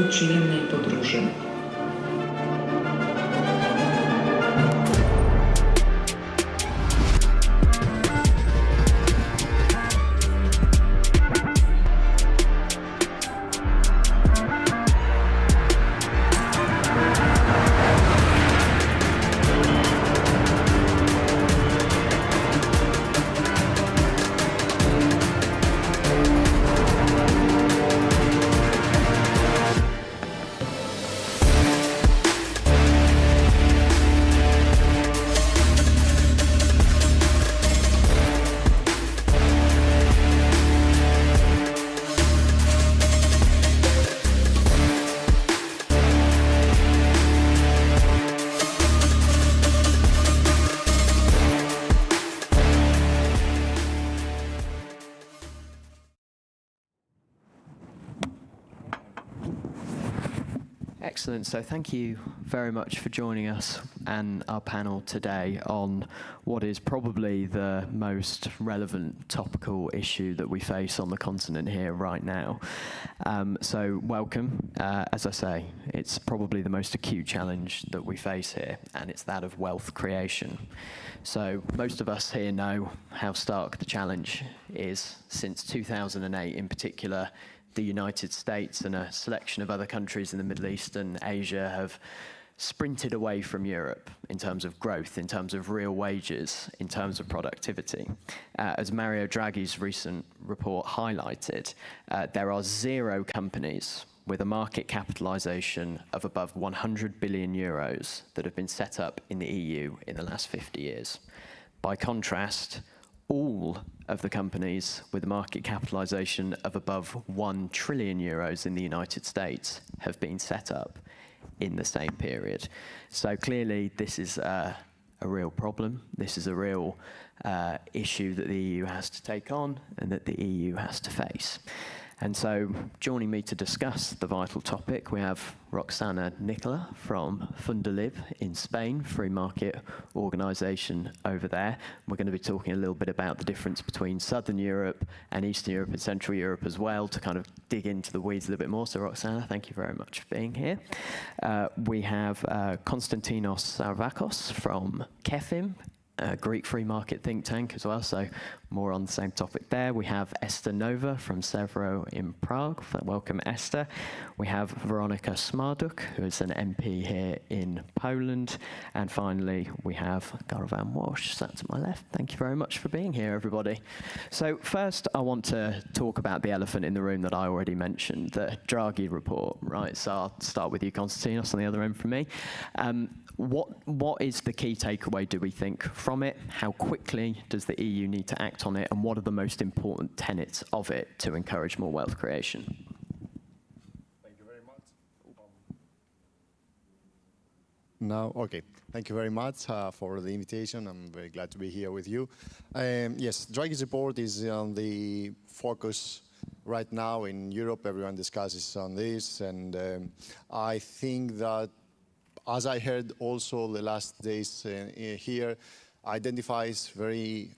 Państwu przyjemnej podróży. Excellent. So thank you very much for joining us and our panel today on what is probably the most relevant topical issue that we face on the continent here right now. So welcome. As I say, it's probably the most acute challenge that we face here, and it's that of wealth creation. So most of us here know how stark the challenge is. Since 2008 in particular, the United States and a selection of other countries in the Middle East and Asia have sprinted away from Europe in terms of growth, in terms of real wages, in terms of productivity. As Mario Draghi's recent report highlighted, there are 0 companies with a market capitalization of above 100 billion euros that have been set up in the EU in the last 50 years. By contrast, all of the companies with a market capitalization of above 1 trillion euros in the United States have been set up in the same period. So clearly this is a real problem. This is a real issue that the EU has to take on and that the EU has to face. And so joining me to discuss the vital topic, we have Roxana Nicula from Fundalib in Spain, free market organization over there. We're going to be talking a little bit about the difference between Southern Europe and Eastern Europe and Central Europe as well, to kind of dig into the weeds a little bit more. So Roxana, thank you very much for being here. We have Constantinos Saravakos from KEFIM, a Greek free market think tank as well, so more on the same topic there. We have Eszter Nova from Severo in Prague. Welcome, Eszter. We have Weronika Smarduch, who is an MP here in Poland. And finally, we have Garvan Walshe, sat to my left. Thank you very much for being here, everybody. So first, I want to talk about the elephant in the room that I already mentioned, the Draghi report, right? So I'll start with you, Constantinos, on the other end from me. What is the key takeaway, do we think, from it? How quickly does the EU need to act on it? And what are the most important tenets of it to encourage more wealth creation? Thank you very much. Okay. Thank you very much for the invitation. I'm very glad to be here with you. Yes, Draghi's report is on the focus right now in Europe. Everyone discusses on this. And I think that, as I heard also the last days here, identifies very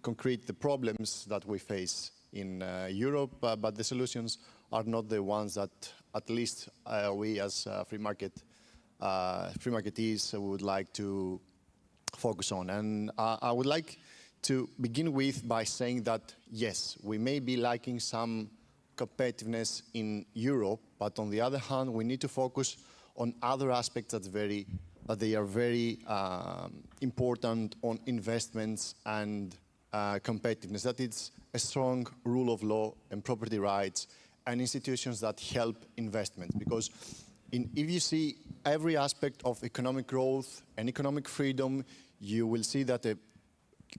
concrete the problems that we face in Europe, but the solutions are not the ones that at least we as free marketees would like to focus on. And I would like to begin with by saying that, yes, we may be lacking some competitiveness in Europe, but on the other hand, we need to focus on other aspects that they are very important on investments and competitiveness. That it's a strong rule of law and property rights and institutions that help investment. Because if you see every aspect of economic growth and economic freedom, you will see that a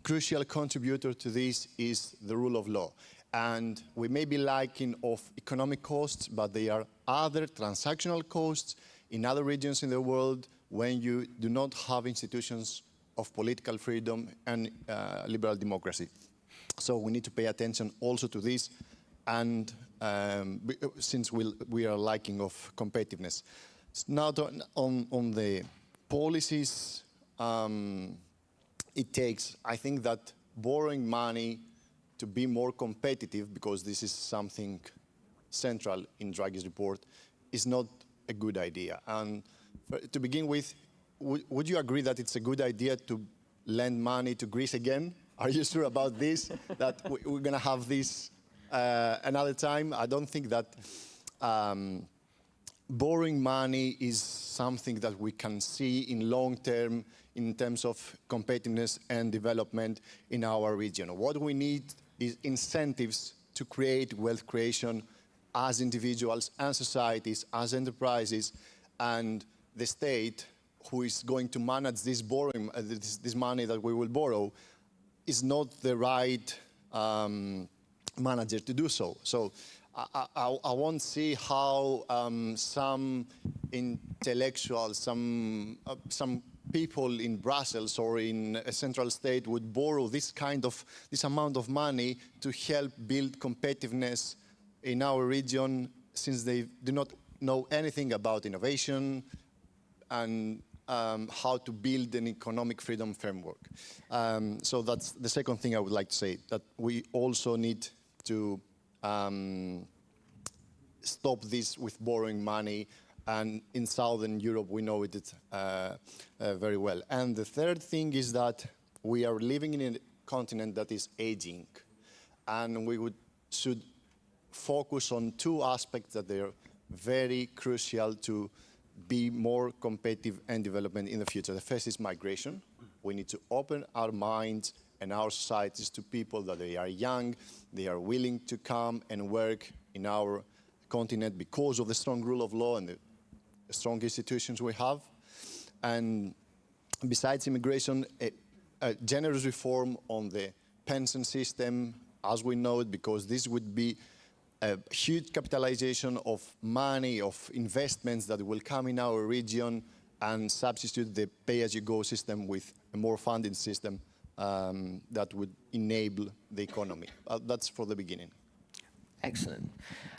crucial contributor to this is the rule of law. And we may be lacking of economic costs, but there are other transactional costs in other regions in the world when you do not have institutions of political freedom and liberal democracy. So we need to pay attention also to this, and since we are lacking of competitiveness. Now on the policies, it takes, I think that borrowing money to be more competitive, because this is something central in Draghi's report, is not a good idea. And to begin with, would you agree that it's a good idea to lend money to Greece again? Are you sure about this, that we're going to have this another time? I don't think that borrowing money is something that we can see in long term in terms of competitiveness and development in our region. What we need is incentives to create wealth creation as individuals and societies, as enterprises, and the state, who is going to manage this borrowing, this money that we will borrow, is not the right manager to do so. So I won't see how some intellectuals, some people in Brussels or in a central state would borrow this amount of money to help build competitiveness in our region, since they do not know anything about innovation and how to build an economic freedom framework. So that's the second thing I would like to say, that we also need to stop this with borrowing money, and in Southern Europe we know it very well. And the third thing is that we are living in a continent that is aging, and we should focus on two aspects that they are very crucial to be more competitive and development in the future. The first is migration. We need to open our minds and our societies to people that they are young, they are willing to come and work in our continent because of the strong rule of law and the strong institutions we have. And besides immigration, a generous reform on the pension system, as we know it, because this would be a huge capitalization of money, of investments that will come in our region and substitute the pay-as-you-go system with a more funding system that would enable the economy. That's for the beginning. Excellent.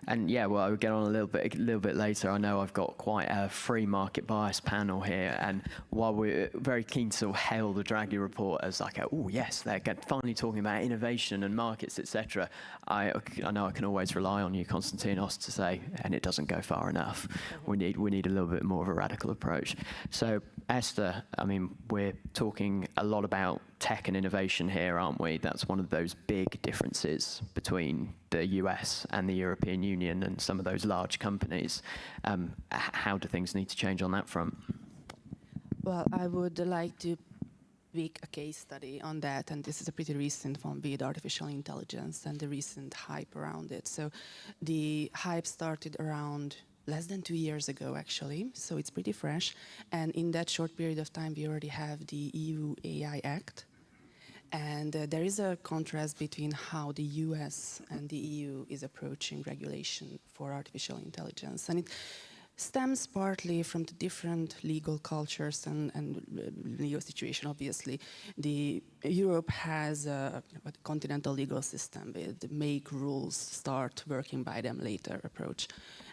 And yeah, well, I'll get on a little bit later. I know I've got quite a free market bias panel here, and while we're very keen to sort of hail the Draghi report as like, oh yes, they're finally talking about innovation and markets, etc. I know I can always rely on you, Constantinos, to say, and it doesn't go far enough. We need a little bit more of a radical approach. So Eszter, I mean, we're talking a lot about tech and innovation here, aren't we? That's one of those big differences between the US and the European Union and some of those large companies. How do things need to change on that front? Well, I would like to pick a case study on that, and this is a pretty recent one with artificial intelligence and the recent hype around it. So the hype started around less than 2 years ago, actually, so it's pretty fresh. And in that short period of time, we already have the EU AI Act. And there is a contrast between how the US and the EU is approaching regulation for artificial intelligence. And it stems partly from the different legal cultures and legal situation, obviously. Europe has a continental legal system with make rules, start working by them later approach.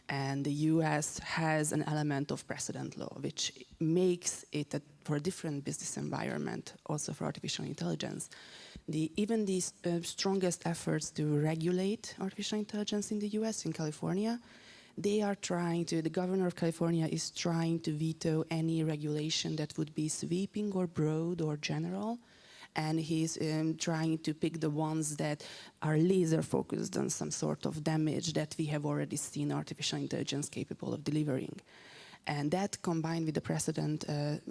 And the US has an element of precedent law, which makes it for a different business environment, also for artificial intelligence. Even the strongest efforts to regulate artificial intelligence in the US, in California, the governor of California is trying to veto any regulation that would be sweeping or broad or general. And he's trying to pick the ones that are laser focused on some sort of damage that we have already seen artificial intelligence capable of delivering. And that, combined with the precedent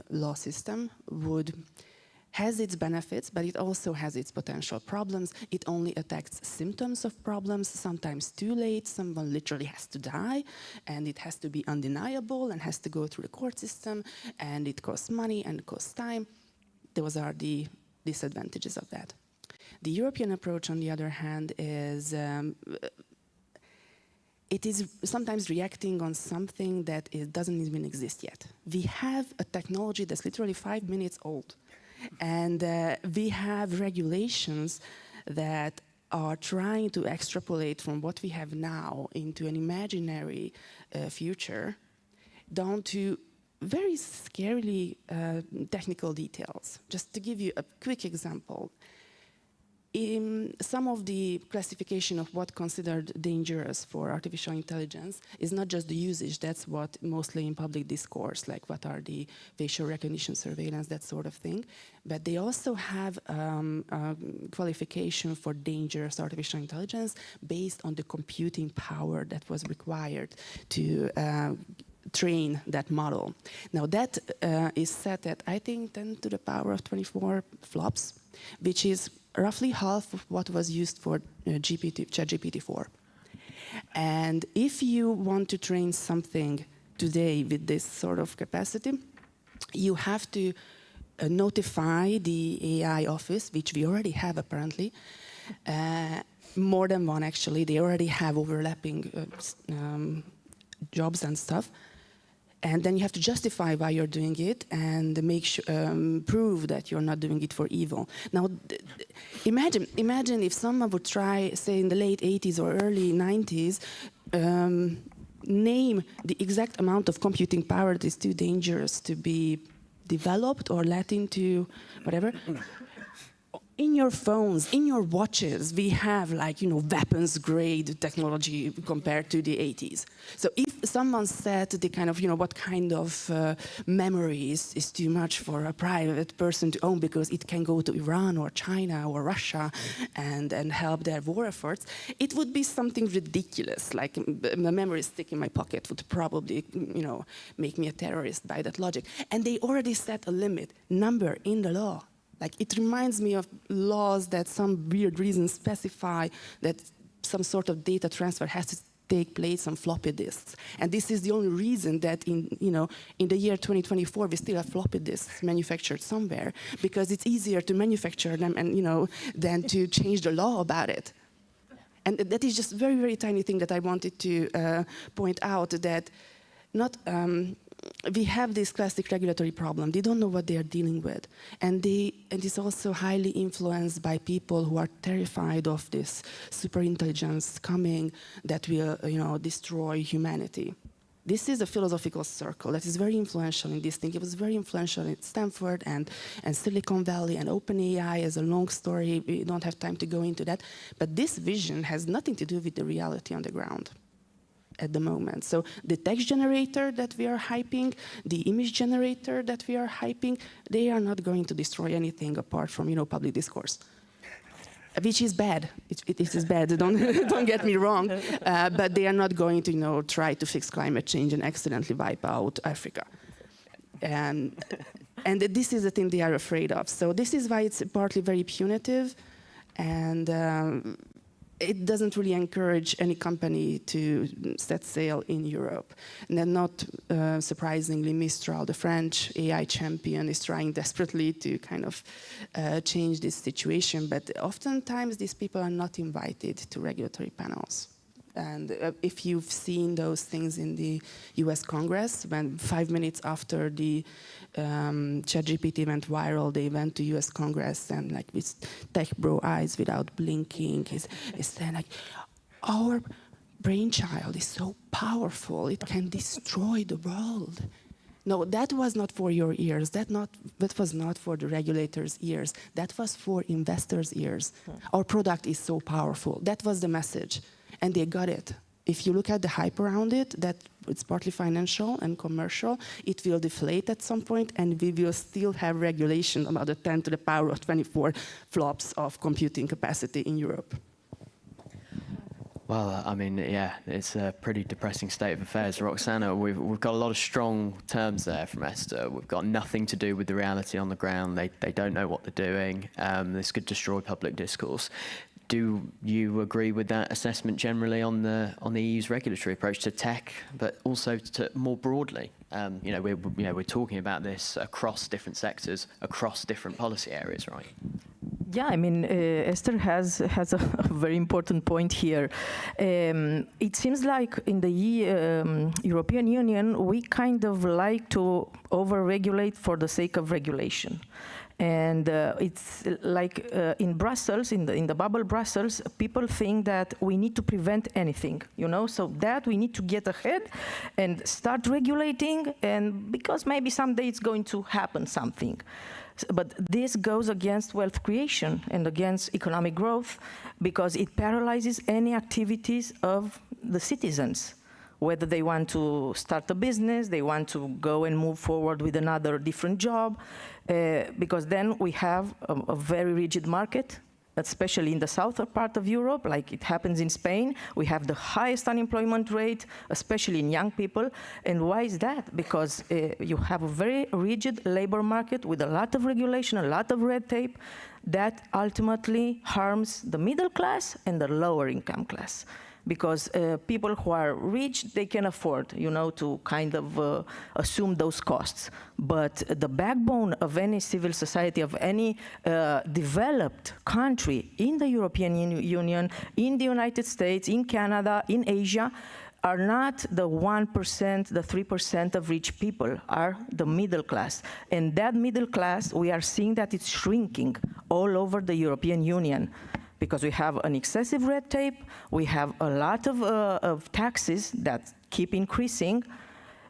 law system, has its benefits, but it also has its potential problems. It only attacks symptoms of problems, sometimes too late. Someone literally has to die, and it has to be undeniable and has to go through the court system, and it costs money and costs time. Those are the disadvantages of that. The European approach, on the other hand, is it is sometimes reacting on something that doesn't even exist yet. We have a technology that's literally 5 minutes old, and we have regulations that are trying to extrapolate from what we have now into an imaginary future down to very scarily technical details. Just to give you a quick example, some of the classification of what considered dangerous for artificial intelligence is not just the usage. That's what mostly in public discourse, like what are the facial recognition surveillance, that sort of thing. But they also have a qualification for dangerous artificial intelligence based on the computing power that was required to train that model. Now that is set at, I think, 10 to the power of 24 flops, which is roughly half of what was used for ChatGPT-4. And if you want to train something today with this sort of capacity, you have to notify the AI office, which we already have apparently, more than one actually. They already have overlapping jobs and stuff. And then you have to justify why you're doing it and prove that you're not doing it for evil. Now, imagine if someone would try, say in the late 80s or early 90s, name the exact amount of computing power that is too dangerous to be developed or let into whatever. In your phones, in your watches, we have weapons-grade technology compared to the 80s. So if someone said the kind of, what kind of memory is too much for a private person to own because it can go to Iran or China or Russia and help their war efforts, it would be something ridiculous. Like a memory stick in my pocket would probably, make me a terrorist by that logic. And they already set a limit number in the law. Like, it reminds me of laws that some weird reason specify that some sort of data transfer has to take place on floppy disks. And this is the only reason that in the year 2024, we still have floppy disks manufactured somewhere, because it's easier to manufacture them and, than to change the law about it. And that is just a very, very tiny thing that I wanted to point out, that we have this classic regulatory problem. They don't know what they are dealing with. And it's also highly influenced by people who are terrified of this superintelligence coming that will, destroy humanity. This is a philosophical circle that is very influential in this thing. It was very influential in Stanford and Silicon Valley and OpenAI is a long story. We don't have time to go into that. But this vision has nothing to do with the reality on the ground at the moment. So the text generator that we are hyping, the image generator that we are hyping, they are not going to destroy anything apart from, public discourse, which is bad. It is bad. Don't get me wrong. But they are not going to, try to fix climate change and accidentally wipe out Africa. And this is the thing they are afraid of. So this is why it's partly very punitive, and it doesn't really encourage any company to set sail in Europe. And then not surprisingly, Mistral, the French AI champion, is trying desperately to kind of change this situation. But oftentimes, these people are not invited to regulatory panels. And if you've seen those things in the US Congress, when 5 minutes after the ChatGPT went viral, they went to US Congress and with tech bro eyes without blinking, he's saying our brainchild is so powerful, it can destroy the world. No, that was not for your ears. That was not for the regulators' ears. That was for investors' ears. Our product is so powerful. That was the message. And they got it. If you look at the hype around it, that it's partly financial and commercial, it will deflate at some point, and we will still have regulation about the 10 to the power of 24 flops of computing capacity in Europe. Well, I mean, yeah, it's a pretty depressing state of affairs. Roxana, we've got a lot of strong terms there from Eszter. We've got nothing to do with the reality on the ground. They don't know what they're doing. This could destroy public discourse. Do you agree with that assessment generally on the EU's regulatory approach to tech, but also to more broadly? We're talking about this across different sectors, across different policy areas, right? Yeah, I mean, Eszter has a very important point here. It seems like in the European Union, we kind of like to over-regulate for the sake of regulation. And it's like in Brussels, in the bubble Brussels, people think that we need to prevent anything, so that we need to get ahead and start regulating, and because maybe someday it's going to happen something. But this goes against wealth creation and against economic growth because it paralyzes any activities of the citizens, whether they want to start a business, they want to go and move forward with another different job, because then we have a very rigid market, especially in the southern part of Europe, like it happens in Spain. We have the highest unemployment rate, especially in young people. And why is that? Because you have a very rigid labor market with a lot of regulation, a lot of red tape that ultimately harms the middle class and the lower income class. Because people who are rich, they can afford, you know, to kind of assume those costs. But the backbone of any civil society, of any developed country in the European Union, in the United States, in Canada, in Asia, are not the 1%, the 3% of rich people, are the middle class. And that middle class, we are seeing that it's shrinking all over the European Union, because we have an excessive red tape, we have a lot of taxes that keep increasing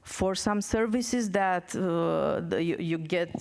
for some services that you get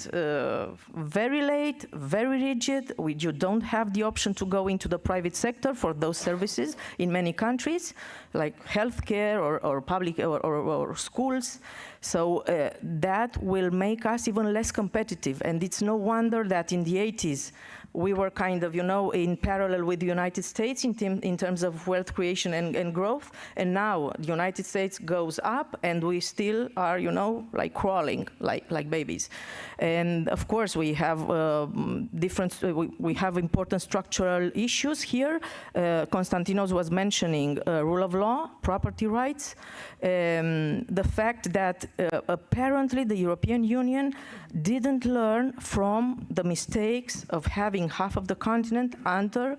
very late, very rigid. You don't have the option to go into the private sector for those services in many countries, like healthcare or public or schools. So that will make us even less competitive. And it's no wonder that in the 80s, we were kind of, you know, in parallel with the United States in terms of wealth creation and growth. And now the United States goes up and we still are, you know, like crawling like babies. And of course, we have we have important structural issues here. Constantinos was mentioning rule of law, property rights, the fact that apparently the European Union didn't learn from the mistakes of having half of the continent under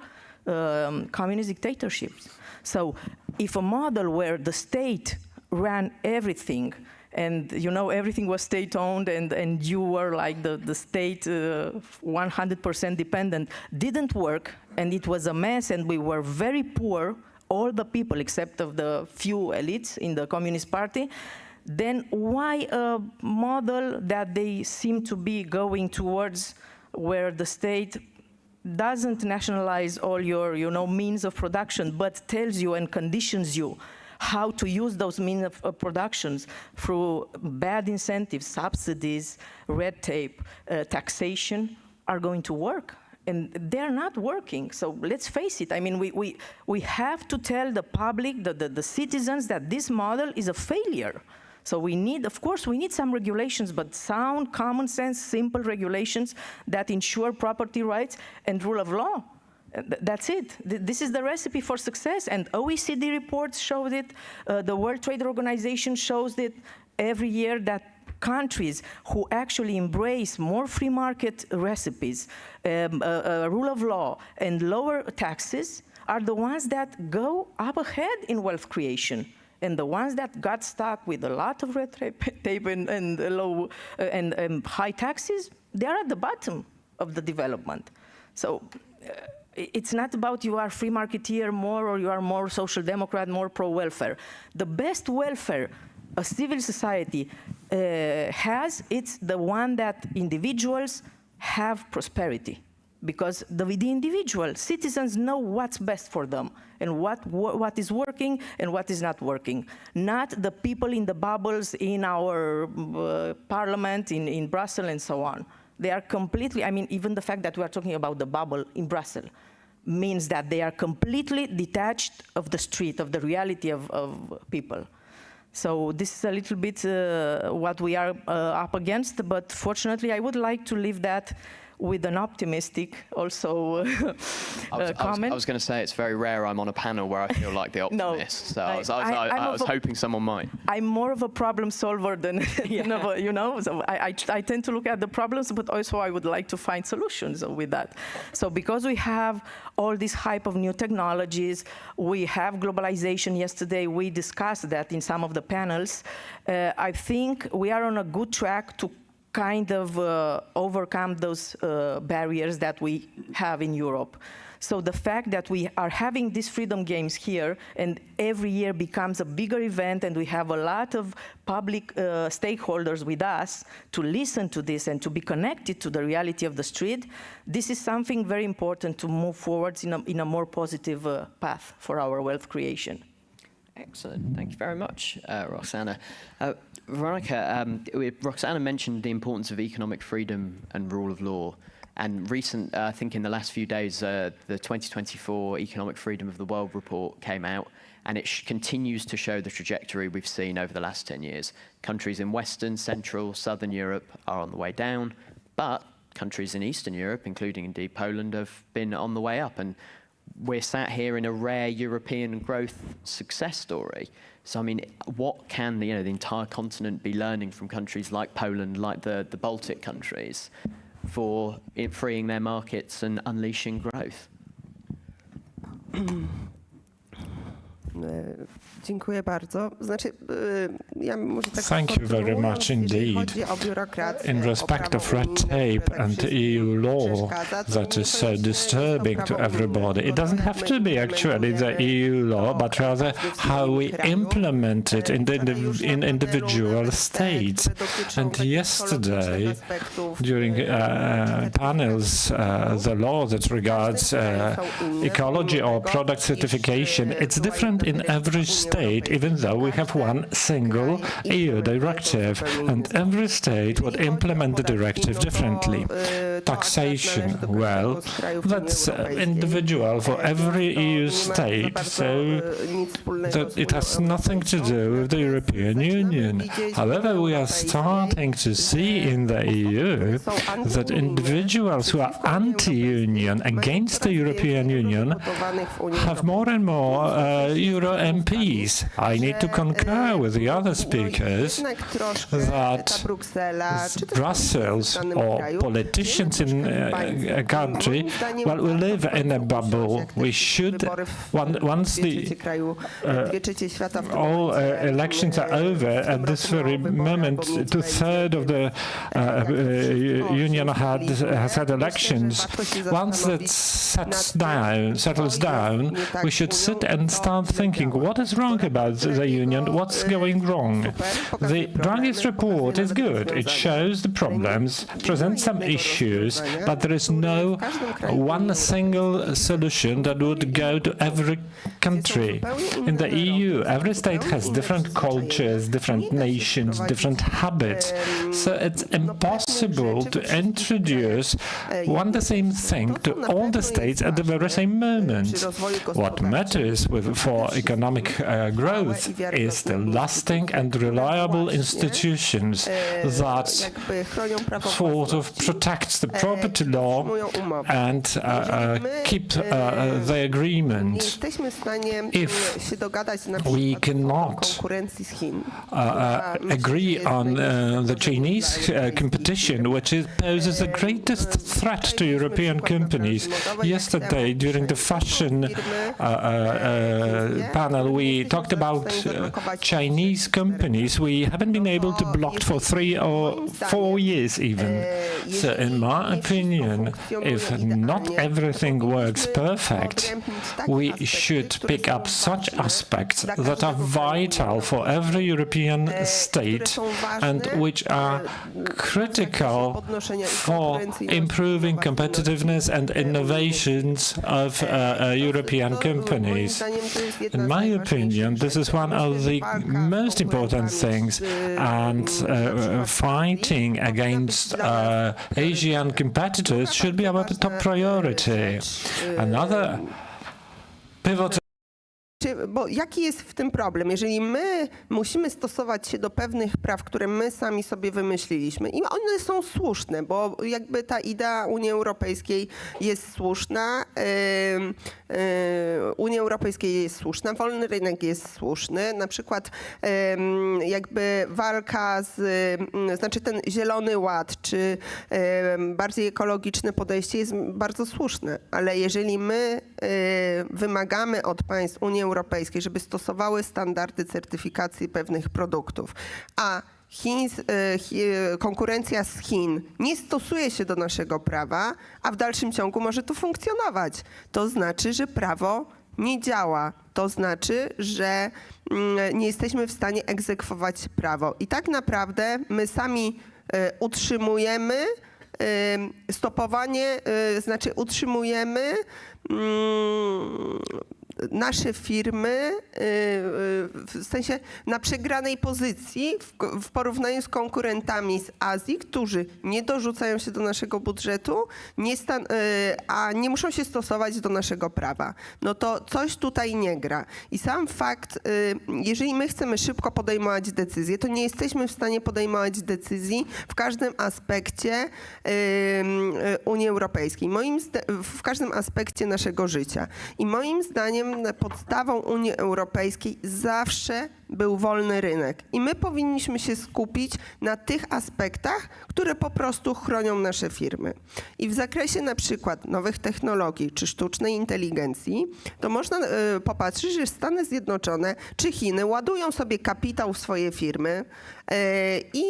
communist dictatorships. So if a model where the state ran everything and, you know, everything was state-owned and you were like the state 100% dependent didn't work, and it was a mess and we were very poor, all the people except of the few elites in the Communist Party, then why a model that they seem to be going towards where the state doesn't nationalize all your, you know, means of production, but tells you and conditions you how to use those means of productions through bad incentives, subsidies, red tape, taxation, are going to work? And they're not working. So let's face it. I mean, we have to tell the public, the citizens, that this model is a failure. So we need, of course, we need some regulations, but sound, common sense, simple regulations that ensure property rights and rule of law. That's it. This is the recipe for success. And OECD reports showed it. The World Trade Organization shows it every year, that countries who actually embrace more free market recipes, rule of law, and lower taxes are the ones that go up ahead in wealth creation. And the ones that got stuck with a lot of red tape and low and high taxes, they are at the bottom of the development. So it's not about you are free marketeer more or you are more social democrat, more pro-welfare. The best welfare a civil society has, it's the one that individuals have prosperity. Because the individual citizens know what's best for them and what is working and what is not working. Not the people in the bubbles in our parliament, in Brussels and so on. They are completely, I mean, even the fact that we are talking about the bubble in Brussels means that they are completely detached of the street, of the reality of people. So this is a little bit what we are up against, but fortunately I would like to leave that with an optimistic also comment. I was going to say, it's very rare I'm on a panel where I feel like the optimist. No, so I was hoping someone might. I'm more of a problem solver than, you know, so I tend to look at the problems, but also I would like to find solutions with that. So because we have all this hype of new technologies, we have globalization. Yesterday we discussed that in some of the panels. I think we are on a good track to kind of overcome those barriers that we have in Europe. So the fact that we are having these freedom games here and every year becomes a bigger event and we have a lot of public stakeholders with us to listen to this and to be connected to the reality of the street, this is something very important to move forward in a more positive path for our wealth creation. Excellent. Thank you very much, Roxana. Weronika, Roxana mentioned the importance of economic freedom and rule of law. And I think in the last few days, the 2024 Economic Freedom of the World report came out, and it continues to show the trajectory we've seen over the last 10 years. Countries in Western, Central, Southern Europe are on the way down, but countries in Eastern Europe, including indeed Poland, have been on the way up. And we're sat here in a rare European growth success story. So, I mean, what can the entire continent be learning from countries like Poland, like the Baltic countries, for freeing their markets and unleashing growth? Dziękuję bardzo. Znaczy, ja może tak Thank you very much indeed. In respect of red tape and EU law that is so disturbing to everybody, it doesn't have to be actually the EU law, but rather how we implement it in individual states. And yesterday, during panels, the law that regards ecology or product certification, it's different in every state, even though we have one single EU directive, and every state would implement the directive differently. Taxation, well, that's individual for every EU state, so that it has nothing to do with the European Union. However, we are starting to see in the EU that individuals who are anti-union, against the European Union, have more and more Euro MPs. I need to concur with the other speakers that Brussels or politicians in a country, well, we live in a bubble. We should, once all elections are over, at this very moment, 2/3 of the Union has had elections. Once that settles down, we should sit and start thinking, what is wrong about the Union? What's going wrong? The Draghi's report is good. It shows the problems, presents some issues, but there is no one single solution that would go to every country. In the EU, every state has different cultures, different nations, different habits. So it's impossible to introduce the same thing to all the states at the very same moment. What matters for economic growth is the lasting and reliable institutions that sort of protects the property law and keep the agreement. If we cannot agree on the Chinese competition, which poses the greatest threat to European companies. Yesterday, during the fashion panel, we talked about Chinese companies. We haven't been able to block for 3 or 4 years even. So in my opinion, if not everything works perfect, we should pick up such aspects that are vital for every European state and which are critical for improving competitiveness and innovations of European companies. In my opinion, this is one of the most important things, and fighting against Asian competitors should be our top priority. Another pivotal. Bo jaki jest w tym problem? Jeżeli my musimy stosować się do pewnych praw, które my sami sobie wymyśliliśmy i one są słuszne, bo jakby ta idea Unii Europejskiej jest słuszna, Unia Europejska jest słuszna, wolny rynek jest słuszny, na przykład jakby walka znaczy ten zielony ład, czy bardziej ekologiczne podejście jest bardzo słuszne, ale jeżeli my wymagamy od państw Unii Europejskiej, żeby stosowały standardy certyfikacji pewnych produktów, a konkurencja z Chin nie stosuje się do naszego prawa, a w dalszym ciągu może to funkcjonować. To znaczy, że prawo nie działa. To znaczy, że nie jesteśmy w stanie egzekwować prawo. I tak naprawdę my sami utrzymujemy stopowanie, znaczy utrzymujemy nasze firmy w sensie na przegranej pozycji w porównaniu z konkurentami z Azji, którzy nie dorzucają się do naszego budżetu, a nie muszą się stosować do naszego prawa. No to coś tutaj nie gra. I sam fakt, jeżeli my chcemy szybko podejmować decyzje, to nie jesteśmy w stanie podejmować decyzji w każdym aspekcie Unii Europejskiej, w każdym aspekcie naszego życia. I moim zdaniem podstawą Unii Europejskiej zawsze był wolny rynek. I my powinniśmy się skupić na tych aspektach, które po prostu chronią nasze firmy. I w zakresie na przykład nowych technologii czy sztucznej inteligencji, to można popatrzeć, że Stany Zjednoczone czy Chiny ładują sobie kapitał w swoje firmy i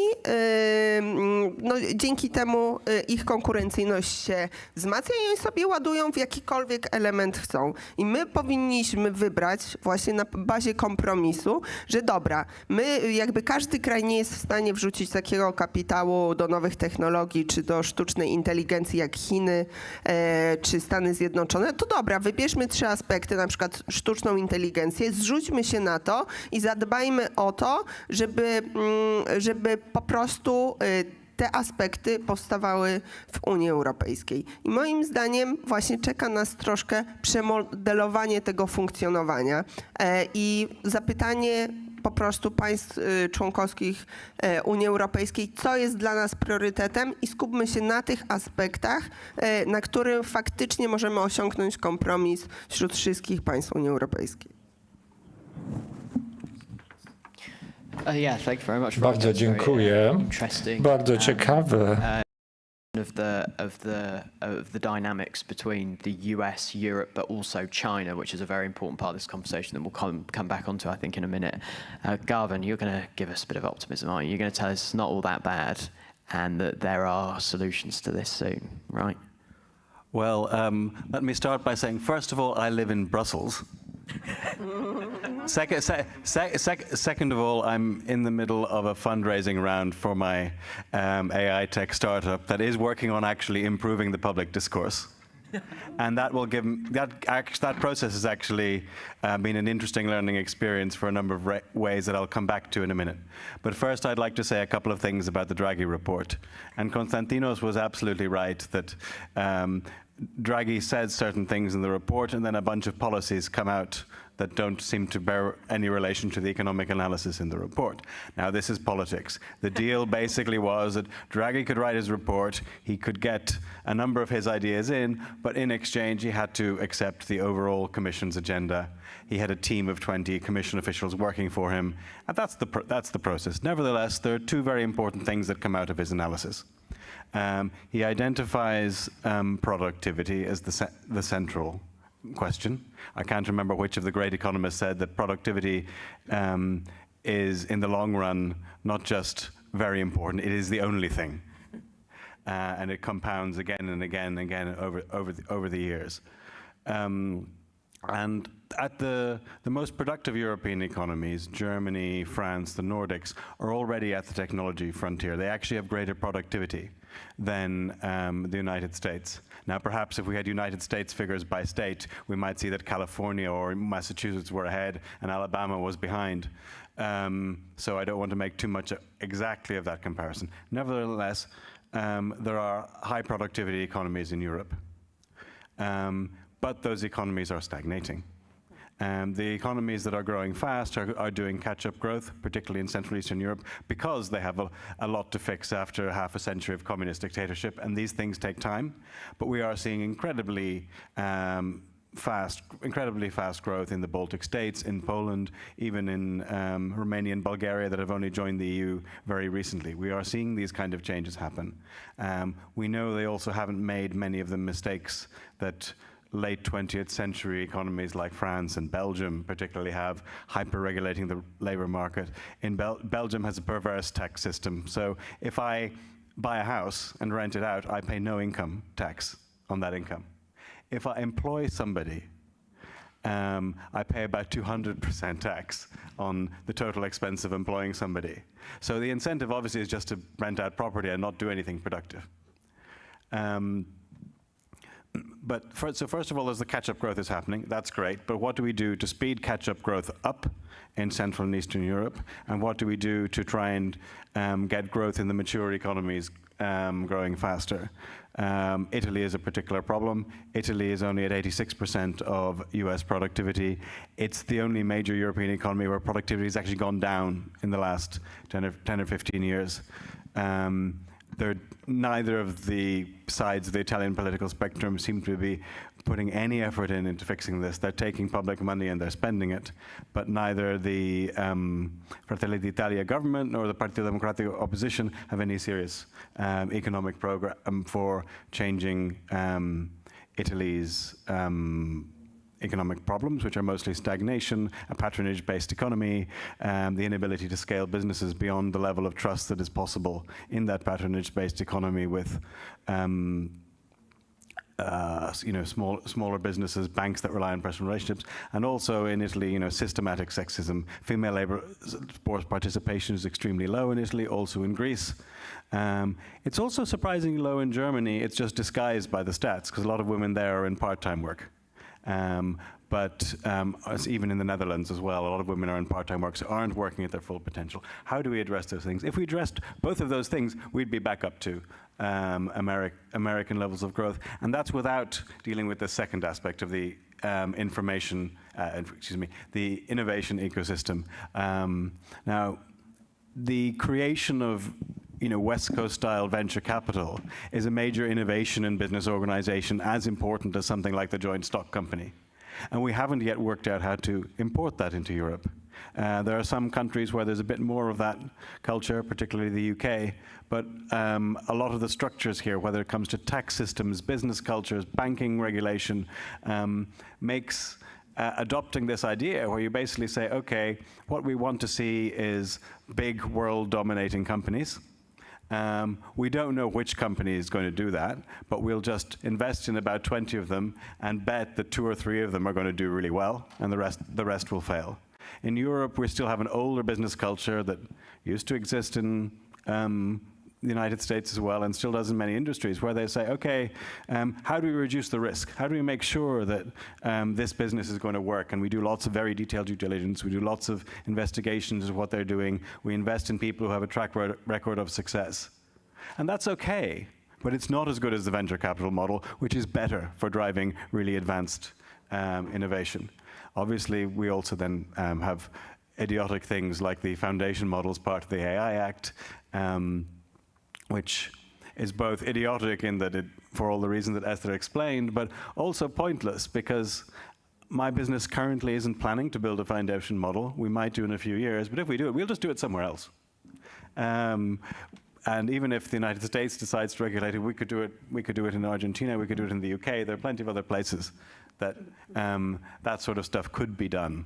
no, dzięki temu ich konkurencyjność się wzmacnia i oni sobie ładują w jakikolwiek element chcą. I my powinniśmy wybrać właśnie na bazie kompromisu, że dobra, my jakby każdy kraj nie jest w stanie wrzucić takiego kapitału do nowych technologii czy do sztucznej inteligencji jak Chiny czy Stany Zjednoczone, to dobra, wybierzmy 3 aspekty, na przykład sztuczną inteligencję, zrzućmy się na to i zadbajmy o to, żeby po prostu te aspekty powstawały w Unii Europejskiej. I moim zdaniem właśnie czeka nas troszkę przemodelowanie tego funkcjonowania i zapytanie po prostu państw członkowskich Unii Europejskiej, co jest dla nas priorytetem i skupmy się na tych aspektach, na którym faktycznie możemy osiągnąć kompromis wśród wszystkich państw Unii Europejskiej. Yeah, thank you very much. Bardzo dziękuję. Bardzo ciekawe. Of the dynamics between the US, Europe, but also China, which is a very important part of this conversation that we'll come back onto, I think, in a minute. Garvan, you're going to give us a bit of optimism, aren't you? You're going to tell us it's not all that bad and that there are solutions to this soon, right? Well, let me start by saying, first of all, I live in Brussels. Second of all, I'm in the middle of a fundraising round for my AI tech startup that is working on actually improving the public discourse. And that will give that process has actually been an interesting learning experience for a number of ways that I'll come back to in a minute. But first, I'd like to say a couple of things about the Draghi report. And Constantinos was absolutely right that Draghi said certain things in the report, and then a bunch of policies come out that don't seem to bear any relation to the economic analysis in the report. Now, this is politics. The deal basically was that Draghi could write his report, he could get a number of his ideas in, but in exchange, he had to accept the overall Commission's agenda. He had a team of 20 Commission officials working for him, and that's the process. Nevertheless, there are 2 very important things that come out of his analysis. He identifies productivity as the central question. I can't remember which of the great economists said that productivity is, in the long run, not just very important, it is the only thing. And it compounds again and again and again over the years. And at the most productive European economies, Germany, France, the Nordics, are already at the technology frontier. They actually have greater productivity than the United States. Now, perhaps if we had United States figures by state, we might see that California or Massachusetts were ahead and Alabama was behind. So I don't want to make too much exactly of that comparison. Nevertheless, there are high productivity economies in Europe. But those economies are stagnating. The economies that are growing fast are doing catch-up growth, particularly in Central Eastern Europe, because they have a lot to fix after half a century of communist dictatorship, and these things take time. But we are seeing incredibly fast growth in the Baltic states, in Poland, even in Romania and Bulgaria that have only joined the EU very recently. We are seeing these kind of changes happen. We know they also haven't made many of the mistakes that late 20th century economies like France and Belgium particularly have hyper-regulating the labor market. In Belgium has a perverse tax system. So if I buy a house and rent it out, I pay no income tax on that income. If I employ somebody, I pay about 200% tax on the total expense of employing somebody. So the incentive obviously is just to rent out property and not do anything productive. So first of all, as the catch-up growth is happening, that's great, but what do we do to speed catch-up growth up in Central and Eastern Europe? And what do we do to try and get growth in the mature economies growing faster? Italy is a particular problem. Italy is only at 86% of US productivity. It's the only major European economy where productivity has actually gone down in the last 10 or 15 years. Neither of the sides of the Italian political spectrum seem to be putting any effort into fixing this. They're taking public money and they're spending it, but neither the Fratelli d'Italia government nor the Partito Democratico opposition have any serious economic program for changing Italy's economic problems, which are mostly stagnation, a patronage-based economy, the inability to scale businesses beyond the level of trust that is possible in that patronage-based economy with smaller businesses, banks that rely on personal relationships, and also in Italy, systematic sexism. Female labor force participation is extremely low in Italy, also in Greece. It's also surprisingly low in Germany. It's just disguised by the stats, because a lot of women there are in part-time work. But even in the Netherlands as well, a lot of women are in part-time work, so aren't working at their full potential. How do we address those things? If we addressed both of those things, we'd be back up to American levels of growth, and that's without dealing with the second aspect of the the innovation ecosystem. Now, the creation of West Coast-style venture capital is a major innovation in business organization, as important as something like the joint stock company. And we haven't yet worked out how to import that into Europe. There are some countries where there's a bit more of that culture, particularly the UK, but a lot of the structures here, whether it comes to tax systems, business cultures, banking regulation, makes adopting this idea where you basically say, okay, what we want to see is big world-dominating companies. We don't know which company is going to do that, but we'll just invest in about 20 of them and bet that 2 or 3 of them are going to do really well, and the rest will fail. In Europe, we still have an older business culture that used to exist in the United States as well, and still does in many industries, where they say, okay, how do we reduce the risk? How do we make sure that this business is going to work? And we do lots of very detailed due diligence. We do lots of investigations of what they're doing. We invest in people who have a track record of success. And that's okay, but it's not as good as the venture capital model, which is better for driving really advanced innovation. Obviously, we also then have idiotic things like the foundation models part of the AI Act, which is both idiotic in that for all the reasons that Eszter explained, but also pointless, because my business currently isn't planning to build a foundation model. We might do in a few years, but if we do it, we'll just do it somewhere else. And even if the United States decides to regulate it, we could do it in Argentina, we could do it in the UK. There are plenty of other places that that sort of stuff could be done.